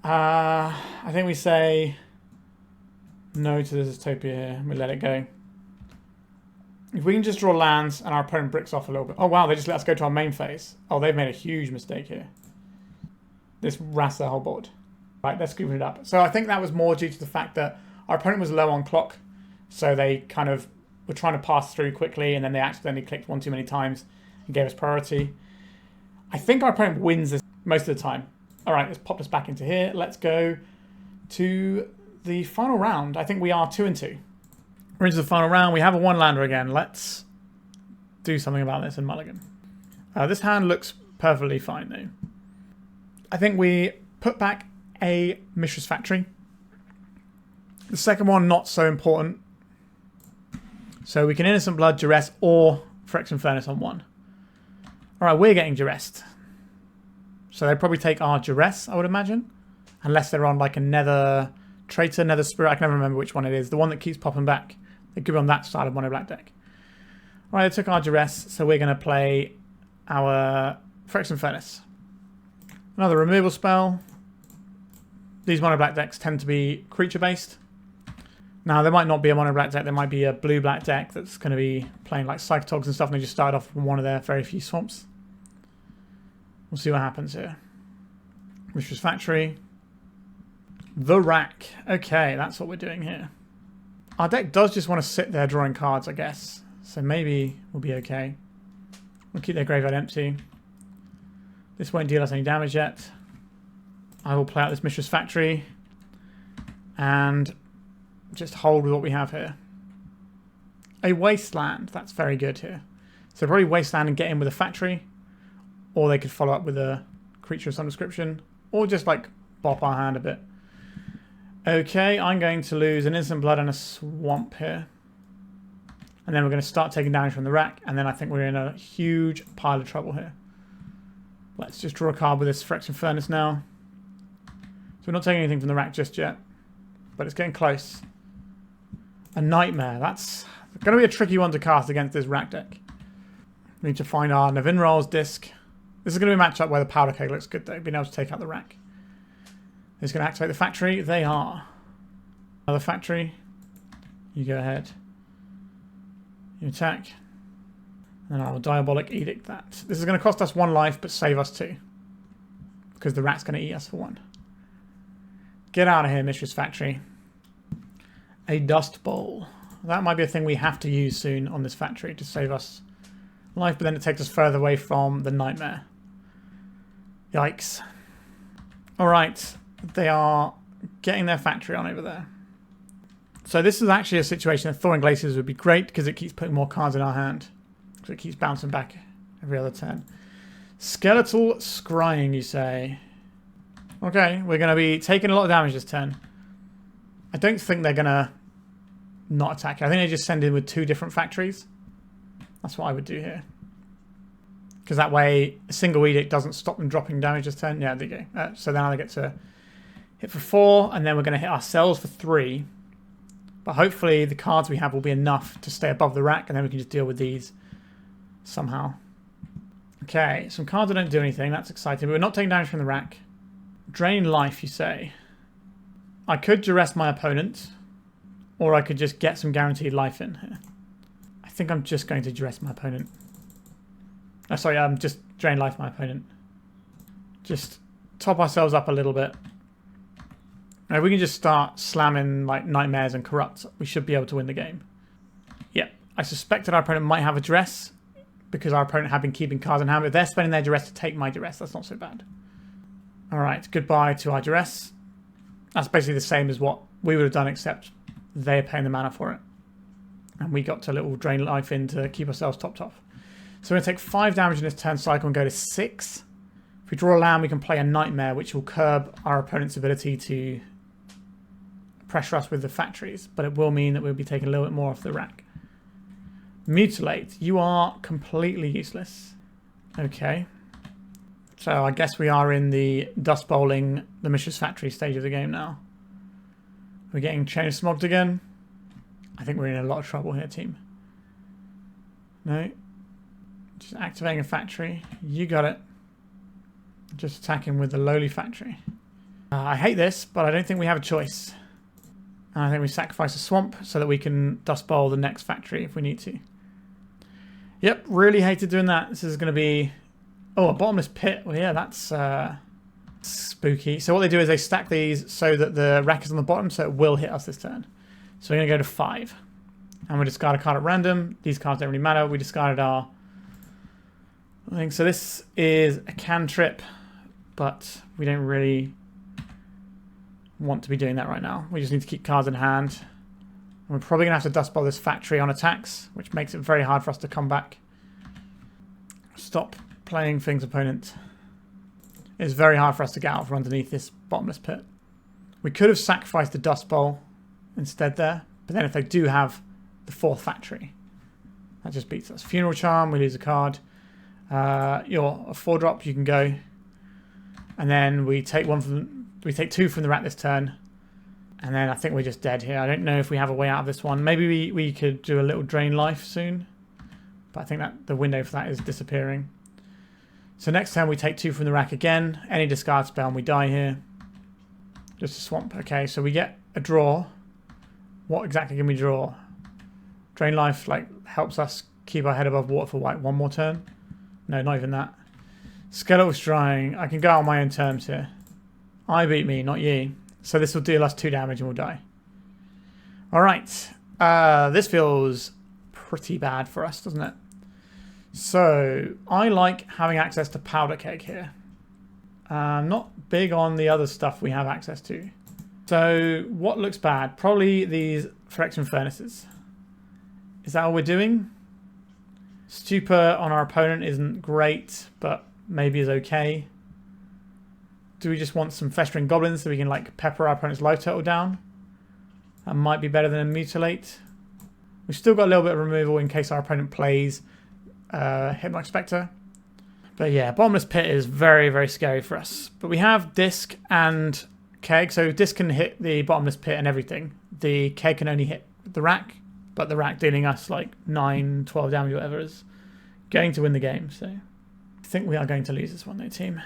I think we say no to the Dystopia here. We let it go. If we can just draw lands and our opponent bricks off a little bit. Oh wow, they just let us go to our main phase. Oh, they've made a huge mistake here. This rats their whole board. Right, they're scooping it up. So I think that was more due to the fact that our opponent was low on clock. So they kind of were trying to pass through quickly and then they accidentally clicked one too many times and gave us priority. I think our opponent wins this most of the time. Alright, let's pop this back into here. Let's go to the final round. I think we are 2-2. We're into the final round. We have a 1-lander again. Let's do something about this in Mulligan. This hand looks perfectly fine though. I think we put back a Mishra's Factory. The second one, not so important. So we can Innocent Blood, Duress, or Phyrexian Furnace on 1. Alright, we're getting Duressed. So they'd probably take our Duress, I would imagine. Unless they're on like a Nether Traitor, Nether Spirit. I can never remember which one it is. The one that keeps popping back. They could be on that side of Monoblack deck. Alright, they took our Duress, so we're going to play our Phyrexian Furnace. Another removal spell. These Monoblack decks tend to be creature-based. Now, there might not be a Monoblack deck. There might be a blue-black deck that's going to be playing like Psychotogs and stuff, and they just start off from one of their very few swamps. We'll see what happens here. Mishra's Factory. The Rack. Okay, that's what we're doing here. Our deck does just want to sit there drawing cards, I guess. So maybe we'll be okay. We'll keep their graveyard empty. This won't deal us any damage yet. I will play out this Mishra's Factory. And just hold with what we have here. A Wasteland. That's very good here. So probably Wasteland and get in with a Factory. Or they could follow up with a creature of some description. Or just like bop our hand a bit. Okay, I'm going to lose an Innocent Blood and a Swamp here. And then we're going to start taking damage from the rack, and then I think we're in a huge pile of trouble here. Let's just draw a card with this Phyrexian Furnace now. So we're not taking anything from the rack just yet, but it's getting close. A Nightmare. That's going to be a tricky one to cast against this rack deck. We need to find our Nevinyrral's disc. This is going to be a matchup where the Powder Keg looks good though, being able to take out the rack. Who's going to activate the factory? They are. Another factory. You go ahead. You attack. And I'll Diabolic Edict that. This is going to cost us 1 life, but save us 2. Because the rat's going to eat us for 1. Get out of here, Mishra's factory. A Dust Bowl. That might be a thing we have to use soon on this factory to save us life, but then it takes us further away from the Nightmare. Yikes. Alright, they are getting their factory on over there. So this is actually a situation that Thawing Glaciers would be great because it keeps putting more cards in our hand. So it keeps bouncing back every other turn. Skeletal Scrying, you say. Okay, we're going to be taking a lot of damage this turn. I don't think they're going to not attack. I think they just send in with 2 different factories. That's what I would do here. Because that way, a single edict doesn't stop them dropping damage this turn. Yeah, there you go. So now they get to hit for 4, and then we're going to hit ourselves for 3. But hopefully the cards we have will be enough to stay above the rack, and then we can just deal with these somehow. Okay, some cards that don't do anything. That's exciting. But we're not taking damage from the rack. Drain life, you say. I could duress my opponent, or I could just get some guaranteed life in here. I think I'm just going to duress my opponent. Oh, sorry, just drain life my opponent. Just top ourselves up a little bit. Now, we can just start slamming like Nightmares and Corrupts. We should be able to win the game. Yeah, I suspected our opponent might have a Duress because our opponent had been keeping cards in hand. But if they're spending their Duress to take my Duress, that's not so bad. Alright, goodbye to our Duress. That's basically the same as what we would have done, except they're paying the mana for it. And we got to little drain life in to keep ourselves topped off. So we're going to take 5 damage in this turn cycle and go to 6. If we draw a land, we can play a Nightmare, which will curb our opponent's ability to pressure us with the factories, but it will mean that we'll be taking a little bit more off the rack. Mutilate. You are completely useless. Okay. So I guess we are in the dust bowling the Mishra's factory stage of the game now. We're getting chain smogged again. I think we're in a lot of trouble here, team. No. Just activating a factory. You got it. Just attacking with the lowly factory. I hate this, but I don't think we have a choice. And I think we sacrifice a swamp so that we can dust bowl the next factory if we need to. Yep, really hated doing that. This is going to be... Oh, a bottomless pit. Well, yeah, that's spooky. So what they do is they stack these so that the rack is on the bottom, so it will hit us this turn. So we're going to go to 5. And we discard a card at random. These cards don't really matter. We discarded our... thing. So this is a cantrip, but we don't really want to be doing that right now. We just need to keep cards in hand. And we're probably going to have to dust bowl this factory on attacks, which makes it very hard for us to come back. Stop playing things, opponent. It's very hard for us to get out from underneath this bottomless pit. We could have sacrificed the dust bowl instead there, but then if they do have the 4th factory, that just beats us. Funeral Charm, we lose a card. You're a 4-drop, you can go. And then we take 2 from the rat this turn. And then I think we're just dead here. I don't know if we have a way out of this one. Maybe we could do a little drain life soon. But I think that the window for that is disappearing. So next turn we take 2 from the rack again. Any discard spell and we die here. Just a swamp. Okay, so we get a draw. What exactly can we draw? Drain life like helps us keep our head above water for like 1 more turn. No, not even that. Skeletal Scrying. I can go on my own terms here. I beat me, not you. So this will deal us 2 damage and we'll die. Alright. This feels pretty bad for us, doesn't it? So, I like having access to Powder Keg here. I'm not big on the other stuff we have access to. So, what looks bad? Probably these Phyrexian Furnaces. Is that all we're doing? Stupor on our opponent isn't great, but maybe is okay. Do we just want some Festering Goblins so we can like pepper our opponent's life total down? That might be better than a Mutilate. We've still got a little bit of removal in case our opponent plays Hypnotic Spectre. But yeah, Bottomless Pit is very, very scary for us. But we have Disc and Keg, so Disc can hit the Bottomless Pit and everything. The Keg can only hit the rack, but the rack dealing us like 9, 12 damage, whatever, is going to win the game. So I think we are going to lose this one though, team.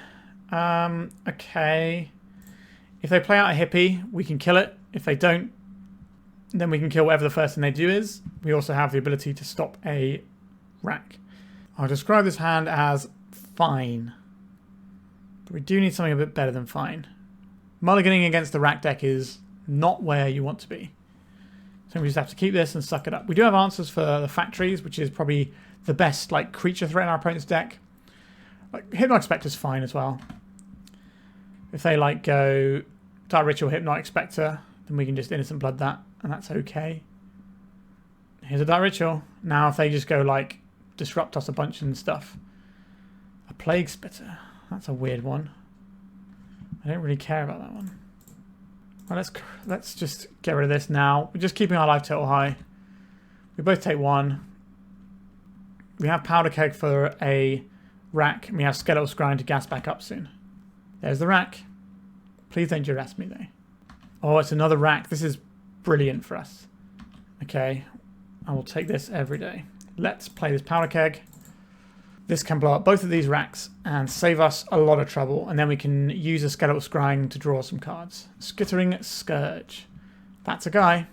Okay. If they play out a hippie, we can kill it. If they don't, then we can kill whatever the first thing they do is. We also have the ability to stop a rack. I'll describe this hand as fine. But we do need something a bit better than fine. Mulliganing against the rack deck is not where you want to be. So we just have to keep this and suck it up. We do have answers for the factories, which is probably the best like creature threat in our opponent's deck. Like Hypnotic Spectre is fine as well. If they like go Dark Ritual, Hypnotic Spectre, then we can just Innocent Blood that, and that's okay. Here's a Dark Ritual. Now if they just go like disrupt us a bunch and stuff. A Plague Spitter. That's a weird one. I don't really care about that one. Well, let's just get rid of this now. We're just keeping our life total high. We both take 1. We have Powder Keg for a rack, and we have Skeletal Scrying to gas back up soon. There's the rack. Please don't Duress me though. Oh, it's another rack. This is brilliant for us. Okay, I will take this every day. Let's play this Powder Keg. This can blow up both of these racks and save us a lot of trouble, and then we can use a Skeletal Scrying to draw some cards. Skittering Scourge. That's a guy.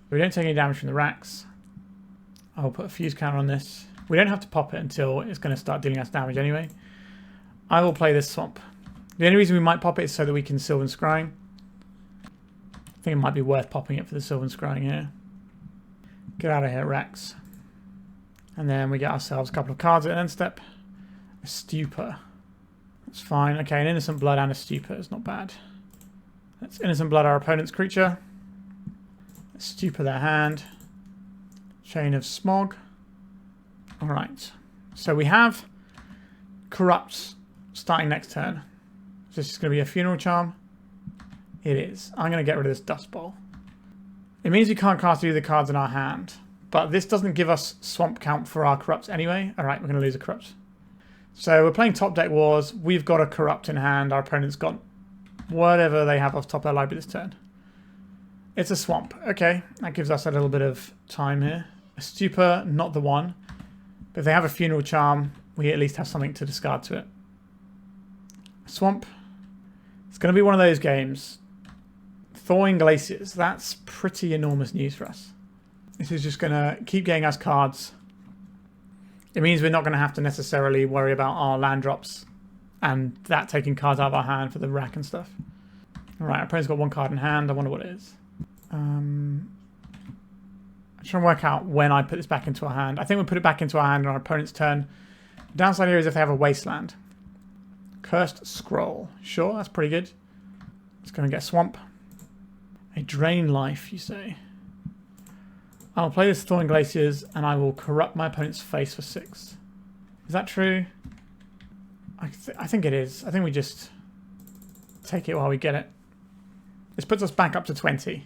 We don't take any damage from the racks. I'll put a fuse counter on this. We don't have to pop it until it's going to start dealing us damage anyway. I will play this Swamp. The only reason we might pop it is so that we can Sylvan Scrying. I think it might be worth popping it for the Sylvan Scrying here. Get out of here, Rex. And then we get ourselves a couple of cards at an end step. A Stupor. That's fine. Okay, an Innocent Blood and a Stupor is not bad. Let's Innocent Blood our opponent's creature. Let's Stupor their hand. Chain of Smog. Alright. So we have Corrupt starting next turn. Is this going to be a Funeral Charm? It is. I'm going to get rid of this Dust Bowl. It means we can't cast either cards in our hand. But this doesn't give us Swamp count for our Corrupts anyway. Alright, we're going to lose a Corrupt. So we're playing Top Deck Wars. We've got a Corrupt in hand. Our opponent's got whatever they have off top of their library this turn. It's a Swamp. Okay, that gives us a little bit of time here. A Stupor, not the one. But if they have a Funeral Charm, we at least have something to discard to it. A Swamp. It's going to be one of those games. Thawing Glaciers. That's pretty enormous news for us. This is just going to keep getting us cards. It means we're not going to have to necessarily worry about our land drops and that taking cards out of our hand for the rack and stuff. Alright, our opponent's got 1 card in hand. I wonder what it is. I'm trying to work out when I put this back into our hand. I think we'll put it back into our hand on our opponent's turn. The downside here is if they have a Wasteland. Cursed Scroll. Sure, that's pretty good. It's going to get Swamp. A Drain Life, you say. I'll play this Thawing Glaciers and I will corrupt my opponent's face for 6. Is that true? I think it is. I think we just take it while we get it. This puts us back up to 20.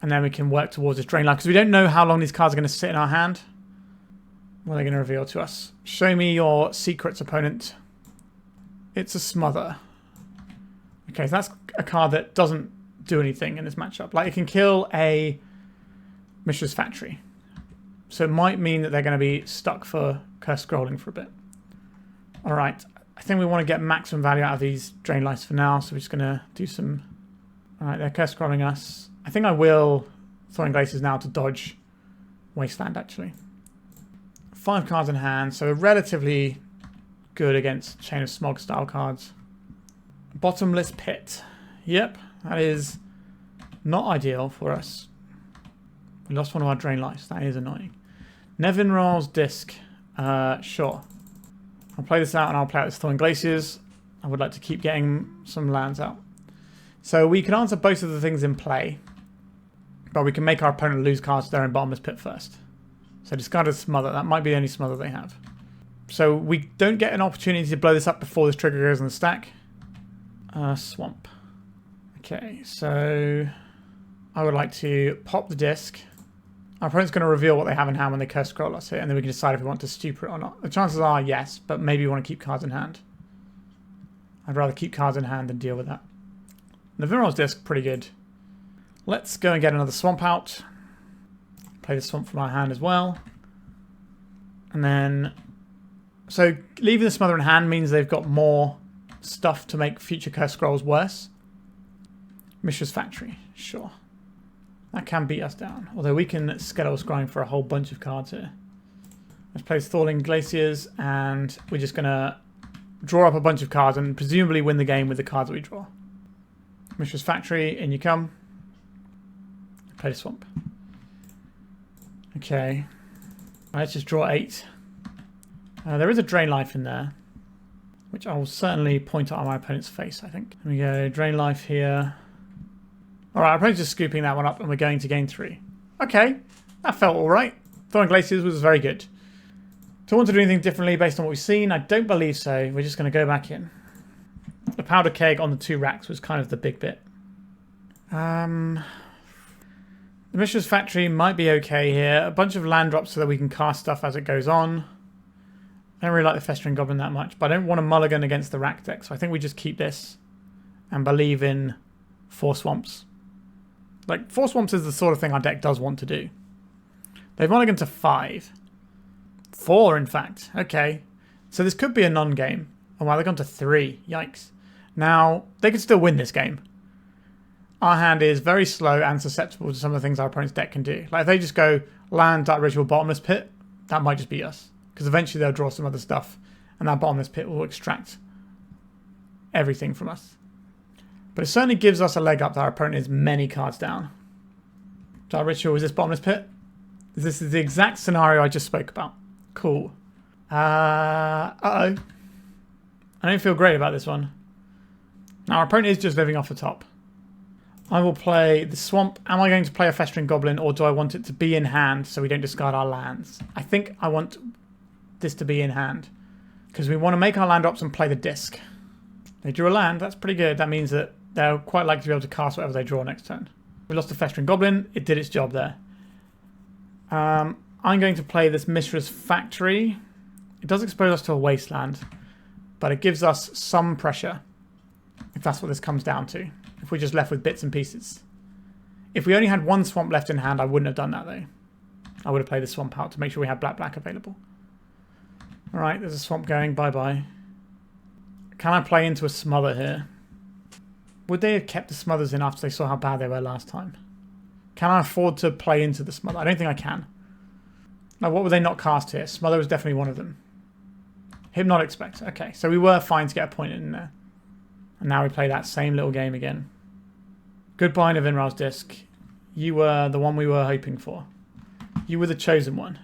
And then we can work towards this Drain Life. Because we don't know how long these cards are going to sit in our hand. What are they going to reveal to us? Show me your secrets, opponent. It's a Smother. Okay, so that's a card that doesn't do anything in this matchup. Like, it can kill a Mishra's Factory. So it might mean that they're going to be stuck for Curse Scrolling for a bit. Alright, I think we want to get maximum value out of these Drain Lights for now, so we're just going to do some... Alright, they're Curse Scrolling us. I think I will Thawing Glaciers now to dodge Wasteland, actually. 5 cards in hand, so relatively good against Chain of Smog style cards. Bottomless Pit. Yep, that is not ideal for us. We lost one of our Drain Lights. That is annoying. Nevinyrral's Disc. Sure. I'll play this out and I'll play out this Thawing Glaciers. I would like to keep getting some lands out. So we can answer both of the things in play. But we can make our opponent lose cards to their own Bottomless Pit first. So discard a Smother. That might be the only Smother they have. So we don't get an opportunity to blow this up before this trigger goes in the stack. Swamp. Okay, so I would like to pop the disc. Our opponent's going to reveal what they have in hand when they curse scroll us here, and then we can decide if we want to stupor it or not. The chances are yes, but maybe we want to keep cards in hand. I'd rather keep cards in hand than deal with that. Nevinyrral's Disc, pretty good. Let's go and get another swamp out. Play the swamp from our hand as well. And then... So, leaving the smother in hand means they've got more stuff to make future curse scrolls worse. Mishra's Factory, sure. That can beat us down. Although we can Skeletal Scrying for a whole bunch of cards here. Let's play Thawing Glaciers, and we're just going to draw up a bunch of cards and presumably win the game with the cards that we draw. Mishra's Factory, in you come. Play the Swamp. Okay. Let's just draw 8. There is a Drain Life in there, which I will certainly point out on my opponent's face, I think. There we go, Drain Life here. Alright, our opponent's just scooping that one up and we're going to gain 3. Okay, that felt alright. Thawing Glaciers was very good. Do I want to do anything differently based on what we've seen? I don't believe so. We're just going to go back in. The Powder Keg on the 2 racks was kind of the big bit. The Mishra's Factory might be okay here. A bunch of land drops so that we can cast stuff as it goes on. I don't really like the Festering Goblin that much, but I don't want to mulligan against the rack deck, so I think we just keep this and believe in 4 swamps. Like, 4 swamps is the sort of thing our deck does want to do. They've mulliganed to 5. 4, in fact. Okay. So this could be a non-game. Oh, wow, they've gone to 3. Yikes. Now, they could still win this game. Our hand is very slow and susceptible to some of the things our opponent's deck can do. Like, if they just go land, Dark Ritual, Bottomless Pit, that might just beat us. Because eventually they'll draw some other stuff, and that Bottomless Pit will extract everything from us. But it certainly gives us a leg up that our opponent is many cards down. Dark Ritual, is this Bottomless Pit? This is the exact scenario I just spoke about. Cool. Uh-oh. I don't feel great about this one. Now, our opponent is just living off the top. I will play the Swamp. Am I going to play a Festering Goblin, or do I want it to be in hand so we don't discard our lands? I think I want this to be in hand, because we want to make our land drops and play the disc. They drew a land. That's pretty good. That means that they're quite likely to be able to cast whatever they draw next turn. We lost a Festering Goblin. It did its job there. I'm going to play this Mishra's Factory. It does expose us to a wasteland, but it gives us some pressure, if that's what this comes down to. If we're just left with bits and pieces. If we only had 1 swamp left in hand, I wouldn't have done that though. I would have played the swamp out to make sure we had black available. Alright, there's a swamp going. Bye-bye. Can I play into a smother here? Would they have kept the smothers in after they saw how bad they were last time? Can I afford to play into the smother? I don't think I can. Now, what would they not cast here? Smother was definitely one of them. Hypnotic Spectre. Okay, so we were fine to get a point in there. And now we play that same little game again. Goodbye, Nevinyrral's Disc. You were the one we were hoping for. You were the chosen one.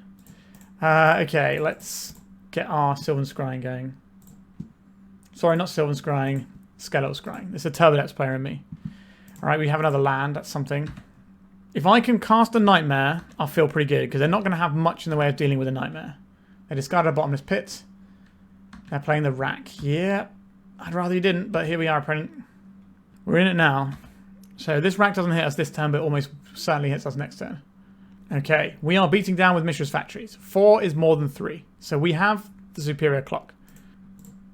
Okay, let's get our Sylvan Scrying going. Sorry, not Sylvan Scrying. Skeletal Scrying. There's a Turbodex player in me. Alright, we have another land. That's something. If I can cast a Nightmare, I'll feel pretty good, because they're not going to have much in the way of dealing with a Nightmare. They discarded a Bottomless Pit. They're playing the rack. Yeah, I'd rather you didn't, but here we are, opponent. We're in it now. So this rack doesn't hit us this turn, but almost certainly hits us next turn. Okay, we are beating down with Mishra's Factories. 4 is more than 3. So we have the superior clock.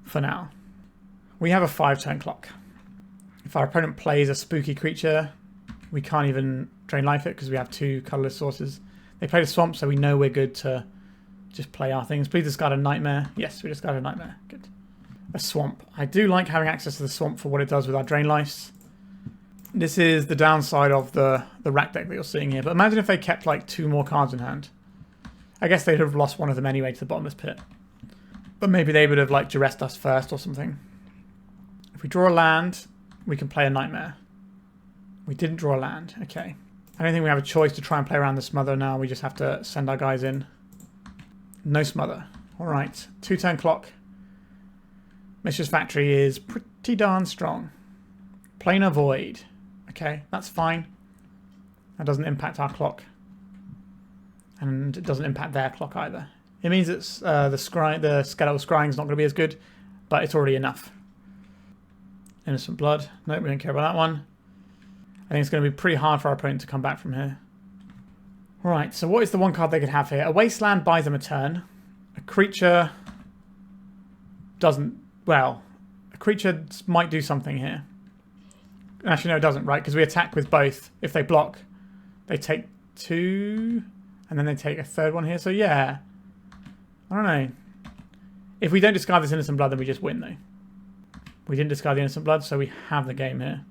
For now. We have a 5-turn clock. If our opponent plays a spooky creature, we can't even Drain Life it because we have 2 colourless sources. They played a swamp, so we know we're good to just play our things. Please discard a Nightmare. Yes, we discarded a Nightmare. Good. A swamp. I do like having access to the swamp for what it does with our Drain Lives. This is the downside of the rack deck that you're seeing here. But imagine if they kept like 2 more cards in hand. I guess they'd have lost one of them anyway to the Bottomless Pit. But maybe they would have like duressed us first or something. If we draw a land, we can play a Nightmare. We didn't draw a land. Okay. I don't think we have a choice to try and play around the smother now. We just have to send our guys in. No smother. Alright. 2-turn clock. Mishra's Factory is pretty darn strong. Planar Void. Okay, that's fine. That doesn't impact our clock. And it doesn't impact their clock either. It means it's the Skeletal Scrying is not going to be as good, but it's already enough. Innocent Blood. Nope, we don't care about that one. I think it's going to be pretty hard for our opponent to come back from here. Right, so what is the one card they could have here? A wasteland buys them a turn. A creature doesn't... Well, a creature might do something here. Actually, no, it doesn't, right? Because we attack with both. If they block, they take 2, and then they take a third one here. So, yeah. I don't know. If we don't discard this Innocent Blood, then we just win, though. We didn't discard the Innocent Blood, so we have the game here.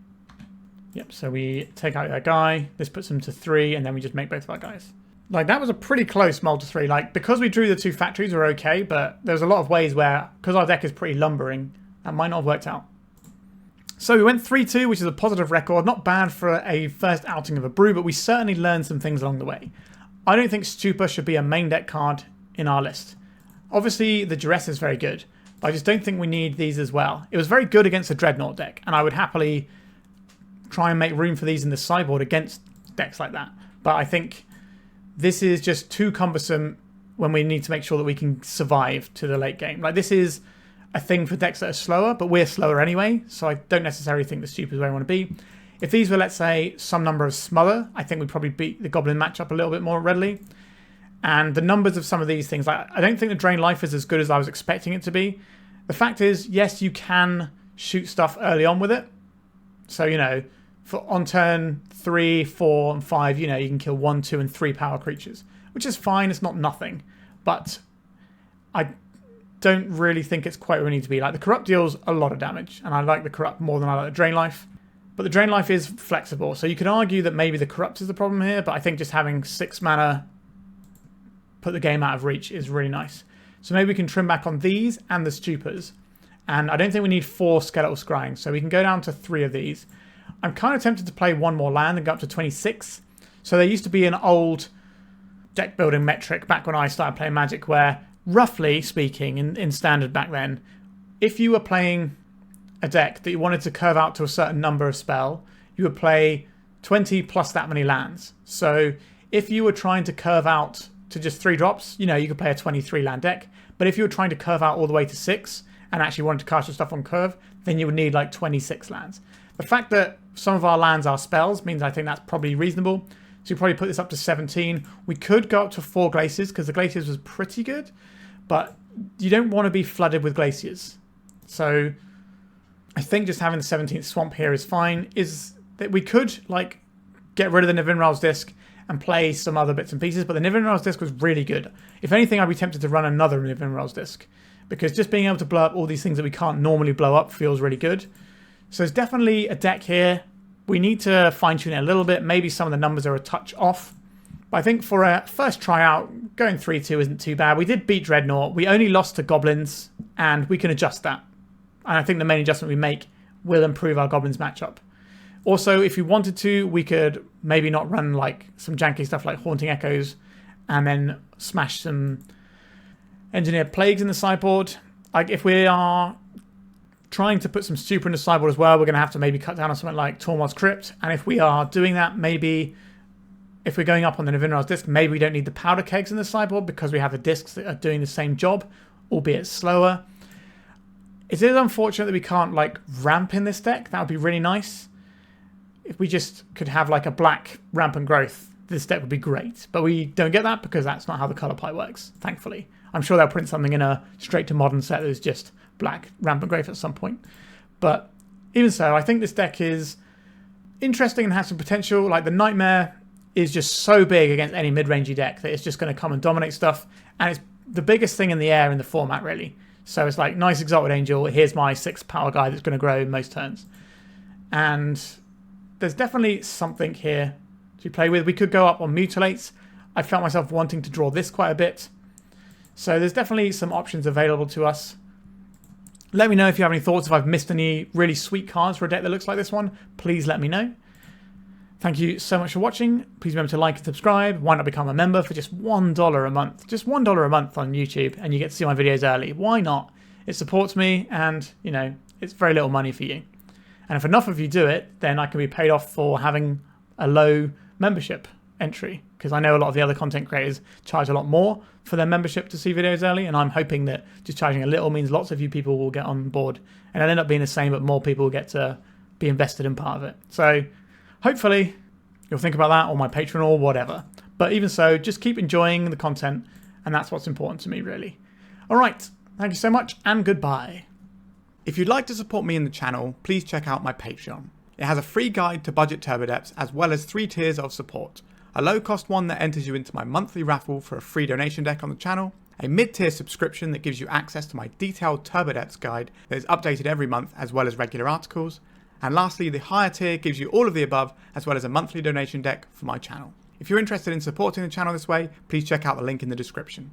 Yep, so we take out that guy. This puts them to 3, and then we just make both of our guys. Like, that was a pretty close mull to 3. Like, because we drew the 2 factories, we're okay, but there's a lot of ways where, because our deck is pretty lumbering, that might not have worked out. So we went 3-2, which is a positive record. Not bad for a first outing of a brew, but we certainly learned some things along the way. I don't think Stupor should be a main deck card in our list. Obviously, the Duress is very good, but I just don't think we need these as well. It was very good against the Dreadnought deck, and I would happily try and make room for these in the sideboard against decks like that. But I think this is just too cumbersome when we need to make sure that we can survive to the late game. Like, this is a thing for decks that are slower, but we're slower anyway, so I don't necessarily think the Stupor is where I want to be. If these were, let's say, some number of Smother, I think we'd probably beat the Goblin matchup a little bit more readily. And the numbers of some of these things, like, I don't think the Drain Life is as good as I was expecting it to be. The fact is, yes, you can shoot stuff early on with it. So, you know, for on turn 3, 4, and 5, you know, you can kill 1, 2, and 3 power creatures, which is fine. It's not nothing. But I don't really think it's quite where we need to be. Like, the Corrupt deals a lot of damage, and I like the Corrupt more than I like the Drain Life. But the Drain Life is flexible, so you could argue that maybe the Corrupt is the problem here, but I think just having 6 mana put the game out of reach is really nice. So maybe we can trim back on these and the Stupors. And I don't think we need 4 Skeletal Scrying, so we can go down to 3 of these. I'm kind of tempted to play 1 more land and go up to 26. So there used to be an old deck building metric back when I started playing Magic where, roughly speaking, in Standard back then, if you were playing a deck that you wanted to curve out to a certain number of spell, you would play 20 plus that many lands. So if you were trying to curve out to just 3 drops, you know, you could play a 23 land deck. But if you were trying to curve out all the way to 6 and actually wanted to cast your stuff on curve, then you would need like 26 lands. The fact that some of our lands are spells means I think that's probably reasonable. So you probably put this up to 17. We could go up to 4 Glaciers because the Glaciers was pretty good, but you don't want to be flooded with Glaciers. So I think just having the 17th Swamp here is fine. Is that we could like get rid of the Nevinyrral's Disc and play some other bits and pieces, but the Nevinyrral's Disc was really good. If anything, I'd be tempted to run another Nevinyrral's Disc because just being able to blow up all these things that we can't normally blow up feels really good. So there's definitely a deck here. We need to fine-tune it a little bit. Maybe some of the numbers are a touch off. But I think for a first tryout, going 3-2 isn't too bad. We did beat Dreadnought. We only lost to Goblins, and we can adjust that. And I think the main adjustment we make will improve our Goblins matchup. Also, if we wanted to, we could maybe not run like some janky stuff like Haunting Echoes and then smash some Engineered Plagues in the sideboard. Like, if we are trying to put some Stupor in the sideboard as well, we're going to have to maybe cut down on something like Tormod's Crypt. And if we are doing that, maybe if we're going up on the Nevinyrral's Disc, maybe we don't need the Powder Kegs in the sideboard because we have the discs that are doing the same job, albeit slower. It is unfortunate that we can't like ramp in this deck. That would be really nice. If we just could have like a black ramp and growth, this deck would be great. But we don't get that because that's not how the colour pie works, thankfully. I'm sure they'll print something in a straight to modern set that is just black ramp and growth at some point. But even so, I think this deck is interesting and has some potential. Like, the Nightmare is just so big against any mid-rangey deck that it's just going to come and dominate stuff. And it's the biggest thing in the air in the format, really. So it's like, nice Exalted Angel, here's my 6 power guy that's going to grow most turns. And there's definitely something here to play with. We could go up on Mutilates. I felt myself wanting to draw this quite a bit. So there's definitely some options available to us. Let me know if you have any thoughts. If I've missed any really sweet cards for a deck that looks like this one, please let me know. Thank you so much for watching. Please remember to like and subscribe. Why not become a member for just $1 a month? Just $1 a month on YouTube, and you get to see my videos early. Why not? It supports me, and, you know, it's very little money for you. And if enough of you do it, then I can be paid off for having a low membership entry, because I know a lot of the other content creators charge a lot more for their membership to see videos early, and I'm hoping that just charging a little means lots of you people will get on board, and it'll end up being the same, but more people will get to be invested in part of it. So hopefully you'll think about that, or my Patreon, or whatever. But even so, just keep enjoying the content, and that's what's important to me, really. All right, thank you so much, and goodbye. If you'd like to support me in the channel, please check out my Patreon. It has a free guide to budget turbo depths, as well as 3 tiers of support. A low-cost one that enters you into my monthly raffle for a free donation deck on the channel, a mid-tier subscription that gives you access to my detailed turbo depths guide that is updated every month, as well as regular articles, and lastly, the higher tier gives you all of the above, as well as a monthly donation deck for my channel. If you're interested in supporting the channel this way, please check out the link in the description.